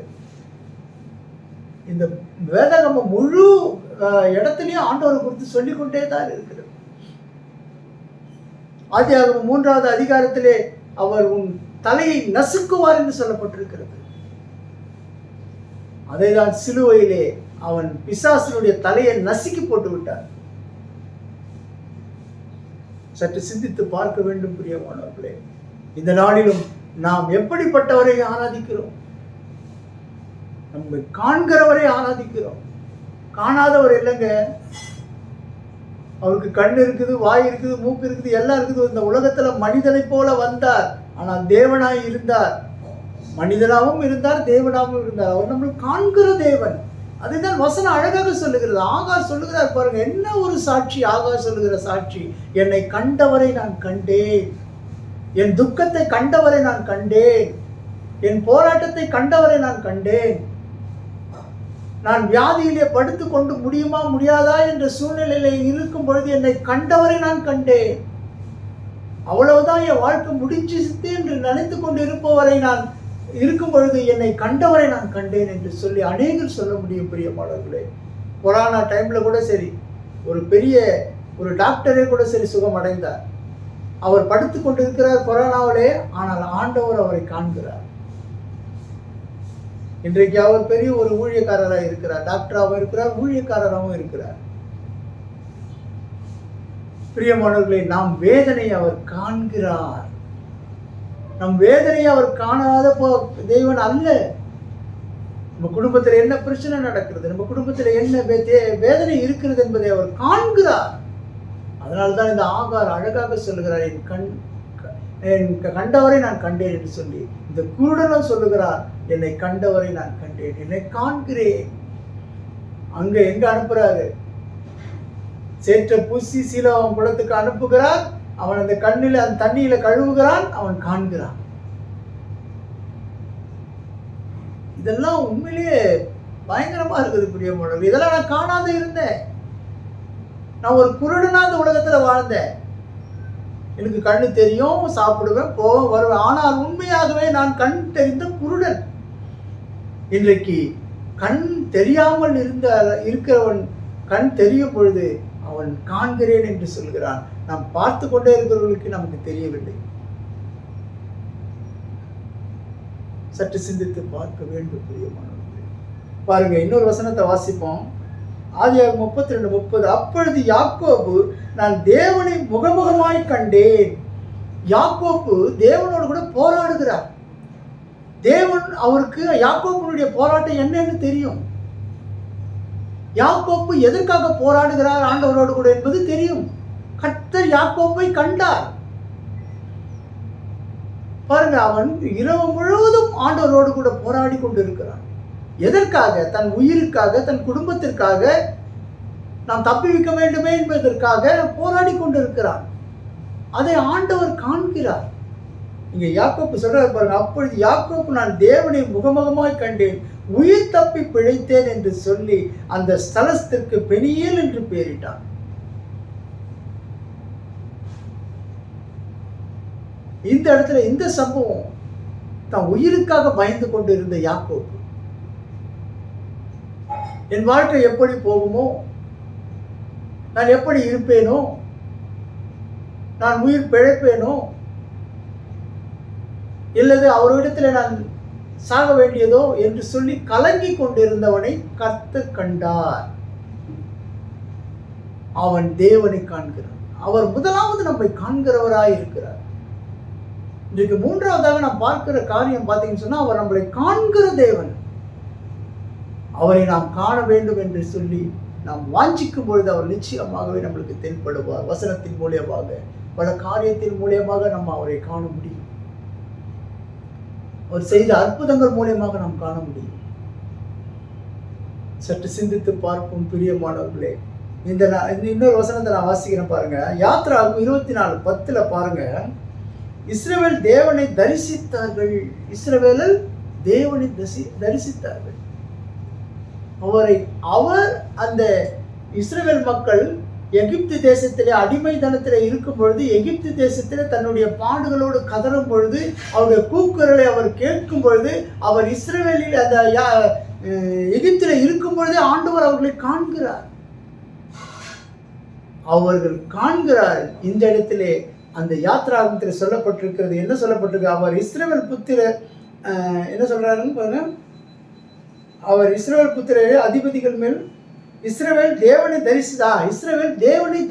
இந்த வேதாகமம் முழு இடத்துலயும் ஆண்டவரை குறித்து சொல்லிக்கொண்டே தான் இருக்கிறது. ஆதியாகமம் 3வது அதிகாரத்திலே அவர் உன் தலையை நசுக்குவார் என்று சொல்லப்பட்டிருக்கிறது. அதைதான் சிலுவையிலே அவன் பிசாசனுடைய தலையை நசுக்கி போட்டு விட்டார். சற்று சிந்தித்து பார்க்க வேண்டும் பிரியமானவர்களே. இந்த நாளிலும் நாம் எப்படிப்பட்டவரை ஆராதிக்கிறோம்? நம்ம காண்கிறவரை ஆராதிக்கிறோம். காணாதவர் இல்லைங்க. அவருக்கு கண் இருக்குது, வாய் இருக்குது, மூக்கு இருக்குது, எல்லாம் இருக்குது. இந்த உலகத்துல மனிதனை போல வந்தார், ஆனால் தேவனாய் இருந்தார். மனிதனாகவும் இருந்தார், தேவனாகவும் இருந்தார். அவர் நம்மளை காண்கிற தேவன். அதுதான் வசனம் அழகாக சொல்லுகிறது. ஆகார் சொல்லுகிறார் பாருங்க, என்ன ஒரு சாட்சி. ஆகார் சொல்லுகிற சாட்சி, என்னை கண்டவரை நான் கண்டேன். என் துக்கத்தை கண்டவரை நான் கண்டேன். என் போராட்டத்தை கண்டவரை நான் கண்டேன். நான் வியாதியிலே படுத்து கொண்டு முடியுமா முடியாதா என்ற சூழ்நிலையில இருக்கும் பொழுது என்னை கண்டவரை நான் கண்டேன். அவ்வளவுதான், என் வாழ்க்கை முடிஞ்சிச்சு என்று நினைத்து கொண்டு இருப்பவரை நான் இருக்கும் பொழுது என்னை கண்டவரை நான் கண்டேன் என்று சொல்லி அநேகர் சொல்ல முடியும் பிரியமானவர்களே. கொரோனா டைம்ல கூட சரி, ஒரு டாக்டரே கூட சரி சுகம் அடைந்தார். அவர் படுத்து கொண்டு இருக்கிறார் கொரோனாவிலே, ஆனால் ஆண்டவர் அவரை காண்கிறார். இன்றைக்கு அவர் பெரிய ஒரு ஊழியக்காரராக இருக்கிறார். டாக்டராகவும் இருக்கிறார், ஊழியக்காரராகவும் இருக்கிறார். பிரியமானவர்களே, நாம் வேதனை அவர் காண்கிறார். நம் வேதனையை அவர் காணாத தேவன் அல்ல. நம்ம குடும்பத்தில் என்ன பிரச்சனை நடக்கிறது, நம்ம குடும்பத்தில் என்ன வேதனை இருக்கிறது என்பதை அவர் காண்கிறார். அதனால்தான் இந்த ஆகார் அழகாக சொல்லுகிறார், என் கண்டவரை நான் கண்டேன் என்று சொல்லி. இந்த குருடனும் சொல்லுகிறார், என்னை கண்டவரை நான் கண்டேன், என்னை காண்கிறேன். அங்க எங்க அனுப்புறாரு? சேற்ற பூசி சீலோவாம் குளத்துக்கு அனுப்புகிறார். அவன் அந்த கண்ணில அந்த தண்ணியில கழுவுகிறான், அவன் காண்கிறான். இதெல்லாம் உண்மையிலேயே பயங்கரமா இருக்குது பிரியமானவர்களே. இதெல்லாம் நான் காணாத இருந்தேன். நான் ஒரு குருடனா இந்த உலகத்துல வாழ்ந்தேன். எனக்கு கண்ணு தெரியும், சாப்பிடுவேன், போவேன், வருவேன். ஆனால் உண்மையாகவே நான் கண் தெரிந்த குருடன். இன்றைக்கு கண் தெரியாமல் இருக்கிறவன் கண் தெரியும் பொழுது அவன் காண்கிறேன் என்று சொல்கிறான். நாம் பார்த்து கொண்டே இருக்கிறவர்களுக்கு நமக்கு தெரியவில்லை. சற்று சிந்தித்து பார்க்க வேண்டும் பிரியமானவர்களே. பாருங்க, இன்னொரு வசனத்தை வாசிப்போம். ஆதியாகமம் 32:30. அப்பொழுது யாக்கோபு, நான் தேவனை முகமுகமாய் கண்டேன். யாக்கோபு தேவனோடு கூட போராடுகிறார். தேவன் அவருக்கு யாக்கோபுடைய போராட்டம் என்னன்னு தெரியும். யாக்கோபு எதற்காக போராடுகிறார் ஆண்டவரோடு கூட என்பது தெரியும். கர்த்தர் யாக்கோபை கண்டார். பாருங்க, அவன் இரவு முழுவதும் ஆண்டவரோடு கூட போராடி கொண்டிருக்கிறான். எதற்காக? தன் உயிருக்காக, தன் குடும்பத்திற்காக, நாம் தப்பி வைக்க வேண்டுமே என்பதற்காக போராடி கொண்டிருக்கிறான். அதை ஆண்டவர் காண்கிறார். இங்க யாக்கோபு சொல்றார் பாருங்க, அப்பொழுது யாக்கோபு, நான் தேவனை முகமுகமாய் கண்டேன், உயிர் தப்பி பிழைத்தேன் என்று சொல்லி அந்த ஸ்தலத்திற்கு பெனியேல் என்று பெயரிட்டான். இந்த இடத்துல இந்த சம்பவம் தான் உயிருக்காக பயந்து கொண்டு இருந்த யாக்கோபு, என் வாழ்க்கை எப்படி போகுமோ, நான் எப்படி இருப்பேனோ, நான் உயிர் பிழைப்பேனோ, இல்லது அவரிடத்தில் நான் சாக வேண்டியதோ என்று சொல்லி கலங்கி கொண்டிருந்தவனை கர்த்தர் கண்டார். அவன் தேவனை காண்கிறான். அவர் முதலாவது நம்மை காண்கிறவராய் இருக்கிறார். இன்றைக்கு மூன்றாவதாக நாம் பார்க்கிற காரியம் பார்த்தீங்கன்னு சொன்னா, அவர் நம்மளை காண்கிற தேவன். அவரை நாம் காண வேண்டும் என்று சொல்லி நாம் வாஞ்சிக்கும் பொழுது அவர் நிச்சயமாகவே நம்மளுக்கு தென்படுவார். வசனத்தின் மூலியமாக, பல காரியத்தின் மூலியமாக நம்ம அவரை காண முடியும். அவர் செய்த அற்புதங்கள் மூலியமாக நாம் காண முடியும். சற்று சிந்தித்து பார்ப்போம் பிரியமானவர்களே. இந்த இன்னொரு வசனத்தை நான் வாசிக்கிறேன் பாருங்க. யாத்ராகும் 24:10 பாருங்க. இஸ்ரவேல் தேவனை தரிசித்தார்கள். இஸ்ரவேலர் தேவனை தரிசித்தார்கள். அவர் அந்த இஸ்ரவேல் மக்கள் எகிப்து தேசத்திலே அடிமைத்தனத்திலே இருக்கும் பொழுது, எகிப்து தேசத்திலே தன்னுடைய பாடுகளோடு கதறும் பொழுது, அவருடைய கூக்குரலை அவர் கேட்கும் பொழுது, அவர் இஸ்ரவேலில் அந்த எகிப்தில் இருக்கும் பொழுதே ஆண்டவர் அவர்களை காண்கிறார். அவர்கள் காண்கிறார். இந்த இடத்திலே அந்த யாத்ராகமத்தில் சொல்லப்பட்டிருக்கிறது. என்ன சொல்லப்பட்டிருக்கு? அவர் இஸ்ரவேல் புத்திரர் என்ன சொல்றாருன்னு பாருங்க. அவர் இஸ்ரவேல் புத்திரரே அதிபதிகள் மேல் இஸ்ரவேல் தேவனை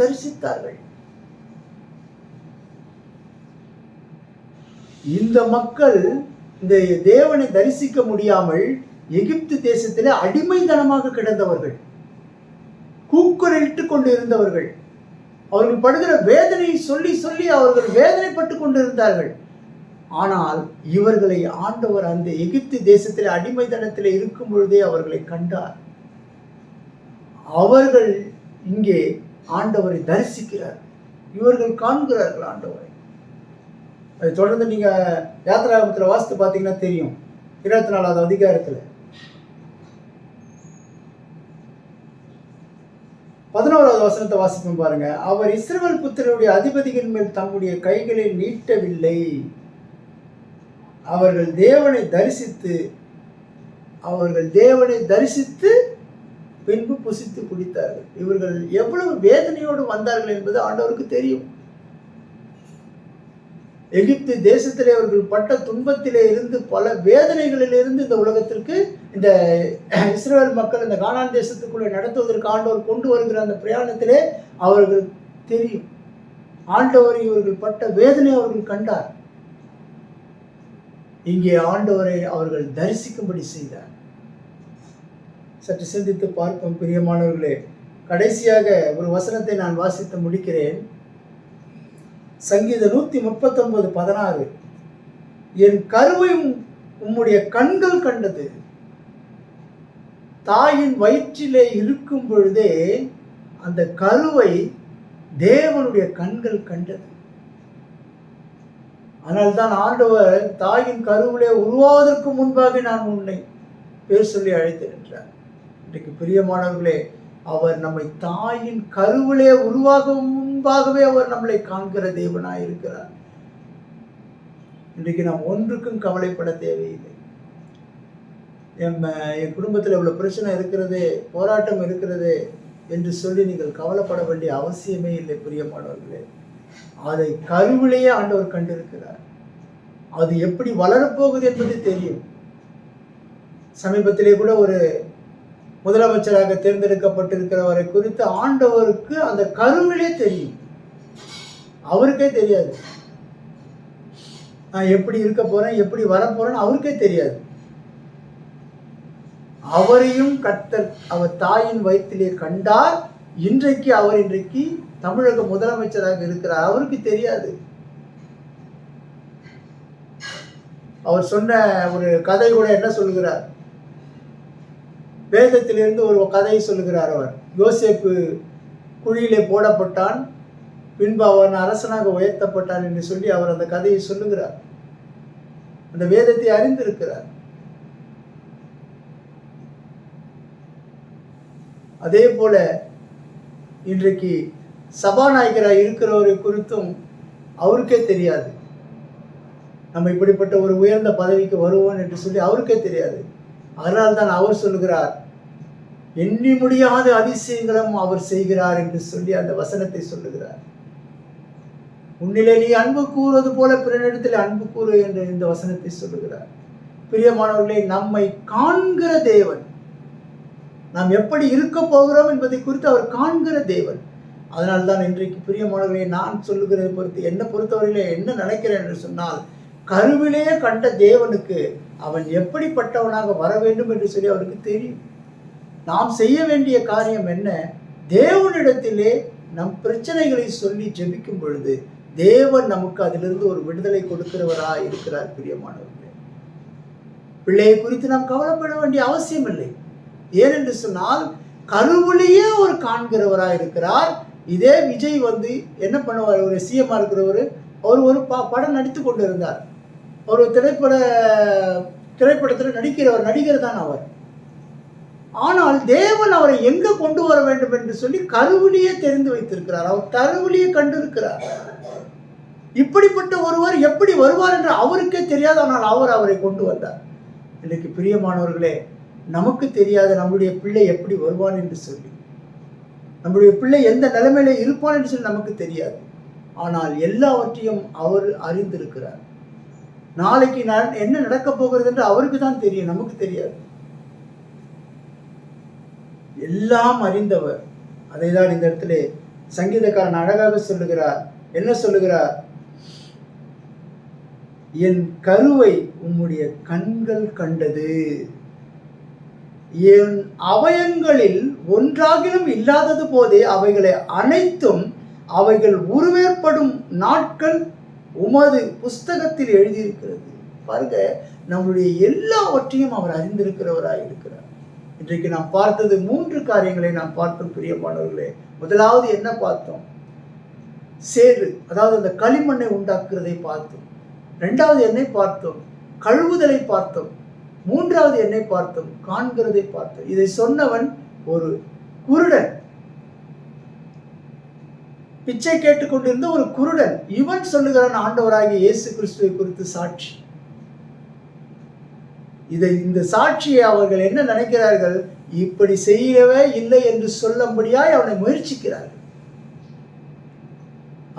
தரிசித்தார்கள். இந்த மக்கள் இந்த தேவனை தரிசிக்க முடியாமல் எகிப்து தேசத்திலே அடிமைத்தனமாக கிடந்தவர்கள், கூக்குரலிட்டு கொண்டு இருந்தவர்கள். அவர்கள் படுகிற வேதனையை சொல்லி சொல்லி அவர்கள் வேதனைப்பட்டு கொண்டிருந்தார்கள். ஆனால் இவர்களை ஆண்டவர் அந்த எகிப்து தேசத்திலே அடிமைத்தனத்திலே இருக்கும் பொழுதே அவர்களை கண்டார். அவர்கள் இங்கே ஆண்டவரை தரிசிக்கிறார். இவர்கள் காண்கிறார்கள் ஆண்டவரை. அதை தொடர்ந்து நீங்க யாத்ராகமத்தில் வாசித்து பார்த்தீங்கன்னா தெரியும். 24வது அதிகாரத்தில் 11வது வசனத்தை வாசிப்போம் பாருங்க. அவர் இஸ்ரவேல் புத்திரருடைய அதிபதிகள் மேல் தம்முடைய கைகளை நீட்டவில்லை. அவர்கள் தேவனை தரிசித்து பின்பு புசித்து குடித்தார்கள். இவர்கள் எவ்வளவு வேதனையோடு வந்தார்கள் என்பது ஆண்டவருக்கு தெரியும். எகிப்து தேசத்திலே அவர்கள் பட்ட துன்பத்திலே இருந்து, பல வேதனைகளில் இருந்து இந்த உலகத்திற்கு, இந்த இஸ்ரவேல் மக்கள் இந்த கானான் தேசத்துக்குள்ளே நடத்துவதற்கு ஆண்டவர் கொண்டு வருகிற அந்த பிரயாணத்திலே அவர்கள் தெரியும். ஆண்டவரை இவர்கள் பட்ட வேதனை அவர்கள் கண்டார். இங்கே ஆண்டவரை அவர்கள் தரிசிக்கும்படி செய்தார். சற்று சிந்தித்து பார்ப்போம் பிரியமானவர்களே. கடைசியாக ஒரு வசனத்தை நான் வாசித்து முடிக்கிறேன். சங்கீதம் 139:16. என் கருவை உம்முடைய கண்கள் கண்டது. தாயின் வயிற்றிலே இருக்கும் பொழுதே அந்த கருவை தேவனுடைய கண்கள் கண்டது. ஆனால் தான் ஆண்டவர் தாயின் கருவிலே உருவாவதற்கு முன்பாக நான் உன்னை பேர் சொல்லி அழைத்திருக்கிறார். இன்றைக்கு பிரியமானவர்களே, அவர் நம்மை தாயின் கருவிலே உருவாகும் முன்பாகவே அவர் நம்மளை காண்கிற தேவனாய் இருக்கிறார். இன்றைக்கு நாம் ஒன்றுக்கும் கவலைப்பட தேவையில்லை. என் குடும்பத்தில் இவ்வளவு பிரச்சனை இருக்கிறது, போராட்டம் இருக்கிறது என்று சொல்லி நீங்கள் கவலைப்பட வேண்டிய அவசியமே இல்லை பிரியமானவர்களே. அதை கருவிலேயே ஆண்டவர் கண்டிருக்கிறார். அது எப்படி வளரப்போகுது என்பது தெரியும். சமீபத்திலே கூட ஒரு முதலமைச்சராக தேர்ந்தெடுக்கப்பட்டிருக்கிறவரை குறித்து ஆண்டவருக்கு அந்த கருவிலே தெரியும். அவருக்கே தெரியாது. நான் எப்படி இருக்க போறேன், எப்படி வரப்போறேன்னு அவருக்கே தெரியாது. அவரையும் கர்த்தர் அவர் தாயின் வயிற்றிலே கண்டார். இன்றைக்கு தமிழக முதலமைச்சராக இருக்கிறார். அவருக்கு தெரியாது. அவர் சொன்ன ஒரு கதை கூட என்ன சொல்லுகிறார்? வேதத்திலிருந்து ஒரு கதையை சொல்லுகிறார். அவர் யோசேப்பு குழியிலே போடப்பட்டான், பின்பு அவன் அரசனாக உயர்த்தப்பட்டான் என்று சொல்லி அவர் அந்த கதையை சொல்லுகிறார். அந்த வேதத்தை அறிந்திருக்கிறார். அதே போல இன்றைக்கு சபாநாயகராக இருக்கிறவரை குறித்தும் அவருக்கே தெரியாது. நம்ம இப்படிப்பட்ட ஒரு உயர்ந்த பதவிக்கு வருவோம் என்று சொல்லி அவருக்கே தெரியாது. அதனால்தான் அவர் சொல்லுகிறார், எண்ணி முடியாத அதிசயங்களும் அவர் செய்கிறார் என்று சொல்லி அந்த வசனத்தை சொல்லுகிறார். உன்னிலே நீ அன்பு கூறுவது போல பிறனிடத்தில் அன்பு கூறு என்று இந்த வசனத்தை சொல்லுகிறார். பிரியமானவர்களே, நம்மை காண்கிற தேவன், நாம் எப்படி இருக்க போகிறோம் என்பதை குறித்து அவர் காண்கிற தேவன். அதனால்தான் இன்றைக்கு பிரியமானவர்களே, நான் சொல்லுகிறதை பொறுத்து என்னை பொறுத்தவரையிலே என்ன நினைக்கிறேன் என்று சொன்னால், கருவிலேயே கண்ட தேவனுக்கு அவன் எப்படிப்பட்டவனாக வர வேண்டும் என்று சொல்லி அவருக்கு தெரியும். நாம் செய்ய வேண்டிய காரியம் என்ன? தேவனிடத்திலே நம் பிரச்சனைகளை சொல்லி ஜெபிக்கும் பொழுது தேவன் நமக்கு அதிலிருந்து ஒரு விடுதலை கொடுக்கிறவராக இருக்கிறார். பிரியமானவர்களே, பிள்ளையை குறித்து நாம் கவலைப்பட வேண்டிய அவசியம் இல்லை. ஏனென்று சொன்னால் கருவிலேயே ஒரு காண்கிறவராக இருக்கிறார். இதே விஜய் என்ன பண்ணுவார்? ஒரு சிஎம்மா இருக்கிறவர், அவர் ஒரு படம் நடித்து கொண்டு இருந்தார். ஒரு திரைப்படத்தில் நடிகர் தான் அவர். ஆனால் தேவன் அவரை எங்க கொண்டு வர வேண்டும் என்று சொல்லி கருவிலேயே தெரிந்து வைத்திருக்கிறார். அவர் கருவிலேயே கண்டிருக்கிறார். இப்படிப்பட்ட ஒருவர் எப்படி வருவார் என்று அவருக்கே தெரியாது. ஆனால் அவர் அவரை கொண்டு வந்தார். இன்னைக்கு பிரியமானவர்களே, நமக்கு தெரியாத நம்முடைய பிள்ளை எப்படி வருவான் என்று சொல்லி, நம்முடைய பிள்ளை எந்த நிலைமையில இருப்பான் என்று சொல்லி நமக்கு தெரியாது. ஆனால் எல்லாவற்றையும் அவர் அறிந்திருக்கிறார். நாளைக்கு என்ன நடக்கப் போகிறது என்று அவருக்கு தான் தெரியும், நமக்கு தெரியாது. எல்லாம் அறிந்தவர். அதை தான் இந்த இடத்துல சங்கீதக்காரன் அழகாக சொல்லுகிறார். என்ன சொல்லுகிறார்? என் கருவை உம்முடைய கண்கள் கண்டது, என் அவயங்களில் ஒன்றாகிலும் இல்லாதது போதே அவைகளை அனைத்தும் அவைகள் உருவேற்படும் நாட்கள் உமது புஸ்தகத்தில் எழுதியிருக்கிறது. பாருங்க, நம்முடைய எல்லாவற்றையும் அவர் அறிந்திருக்கிறவராய் இருக்கிறார். இன்றைக்கு நாம் பார்த்தது 3 காரியங்களை நாம் பார்த்தோம் பிரியமானவர்களே. முதலாவது என்ன பார்த்தோம்? சேறு, அதாவது அந்த களிமண்ணை உண்டாக்குறதை பார்த்தோம். 2வது என்னை பார்த்தோம்? கழுவுதலை பார்த்தோம். 3வது என்னை பார்த்தோம்? காண்கிறதை பார்த்தோம். இதை சொன்னவன் ஒரு குருடன், பிச்சை கேட்டுக்கொண்டிருந்த ஒரு குருடன். இவன் சொல்லுகிறான் ஆண்டவராகிய இயேசு கிறிஸ்துவை குறித்து சாட்சி. இந்த சாட்சியை அவர்கள் என்ன நினைக்கிறார்கள்? இப்படி செய்யவே இல்லை என்று சொல்லும்படியாய் அவனை முயற்சிக்கிறார்கள்.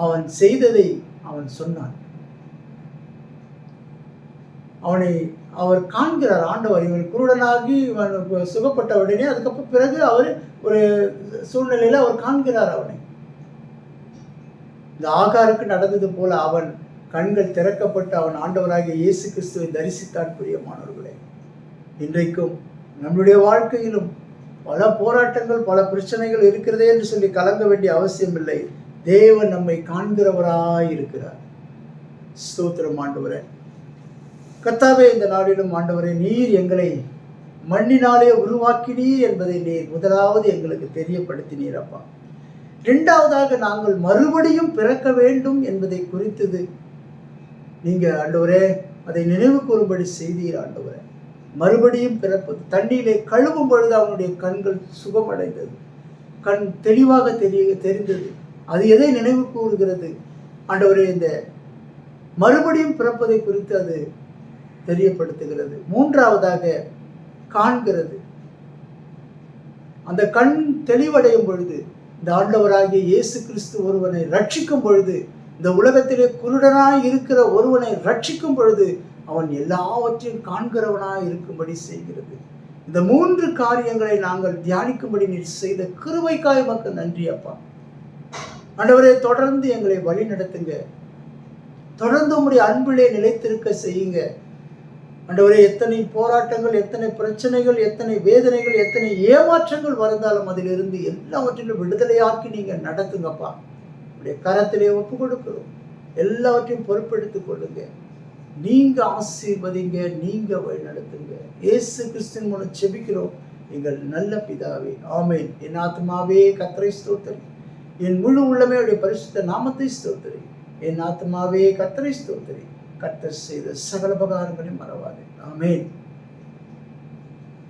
அவன் செய்ததை அவன் சொன்னான். அவர் காண்கிறார். ஆண்டவர் இவன் குருடனாகி இவன் சுகப்பட்ட உடனே அதுக்கப்புறம் பிறகு அவர் ஒரு சூழ்நிலையில அவர் காண்கிறார் அவனை. இந்த ஆகாருக்கு நடந்தது போல அவன் கண்கள் திறக்கப்பட்டு அவன் ஆண்டவராகிய இயேசு கிறிஸ்துவை தரிசித்தான். பிரியமானவர்களே, இன்றைக்கும் நம்முடைய வாழ்க்கையிலும் பல போராட்டங்கள், பல பிரச்சனைகள் இருக்கிறதே என்று சொல்லி கலங்க வேண்டிய அவசியம் இல்லை. தேவன் நம்மை காண்கிறவராய் இருக்கிறார். ஸ்தோத்திரம் ஆண்டவரே. கர்த்தாவே, இந்த நாளிலும் ஆண்டவரே, நீர் எங்களை மண்ணினாலே உருவாக்கினீர் என்பதை நீர் முதலாவது எங்களுக்கு தெரியப்படுத்தினீர் அப்பா. 2வதாக நாங்கள் மறுபடியும் பிறக்க வேண்டும் என்பதை குறித்தது நீங்க ஆண்டவரே அதை நினைவு கூறும்படி செய்தீர். ஆண்டவரே, மறுபடியும் பிறப்பது, தண்ணீரை கழுவும் பொழுது அவனுடைய கண்கள் சுகமடைந்தது, கண் தெளிவாக தெரிந்தது. அது எதை நினைவு கூறுகிறது ஆண்டவரே? இந்த மறுபடியும் பிறப்பதை குறித்து அது தெரியப்படுத்துகிறது. 3வதாக காண்கிறது. அந்த கண் தெளிவடையும் பொழுது, இந்த ஆண்டவராகிய இயேசு கிறிஸ்து ஒருவனை ரட்சிக்கும் பொழுது, இந்த உலகத்திலே குருடனாய் இருக்கிற ஒருவனை ரட்சிக்கும் பொழுது அவன் எல்லாவற்றையும் காண்கிறவனாய் இருக்கும்படி செய்கிறது. இந்த 3 காரியங்களை நாங்கள் தியானிக்கும்படி நீர் செய்த கிருபைக்காய் உமக்கு நன்றி அப்பா. ஆண்டவரே, தொடர்ந்து எங்களை வழி நடத்துங்க. தொடர்ந்து உம்முடைய அன்பிலே நிலைத்திருக்க செய்யுங்க. ஆண்டவரே, எத்தனை போராட்டங்கள், எத்தனை பிரச்சனைகள், எத்தனை வேதனைகள், எத்தனை ஏமாற்றங்கள் வந்தாலும் அதிலிருந்து எல்லாவற்றிலும் விடுதலையாக்கி நீங்க நடத்துங்கப்பா. உடைய கரத்திலே ஒப்பு கொடுக்கிறோம். எல்லாவற்றையும் பொறுப்பெடுத்துக் கொள்ளுங்க. நீங்க ஆசீர்வதிங்க, நீங்க வழி நடத்துங்க. இயேசு கிறிஸ்துவின் மூலம் ஜெபிக்கிறோம் எங்கள் நல்ல பிதாவே, ஆமென். என் ஆத்மாவே கர்த்தரை ஸ்தோத்திரி, என் முழு உள்ளமே உடைய பரிசுத்த நாமத்தை ஸ்தோத்திரி. என் ஆத்மாவே கர்த்தரை ஸ்தோத்திரி, கர்த்தர் செய்த சகல உபகாரங்களையும் மறவாதே. ஆமென்.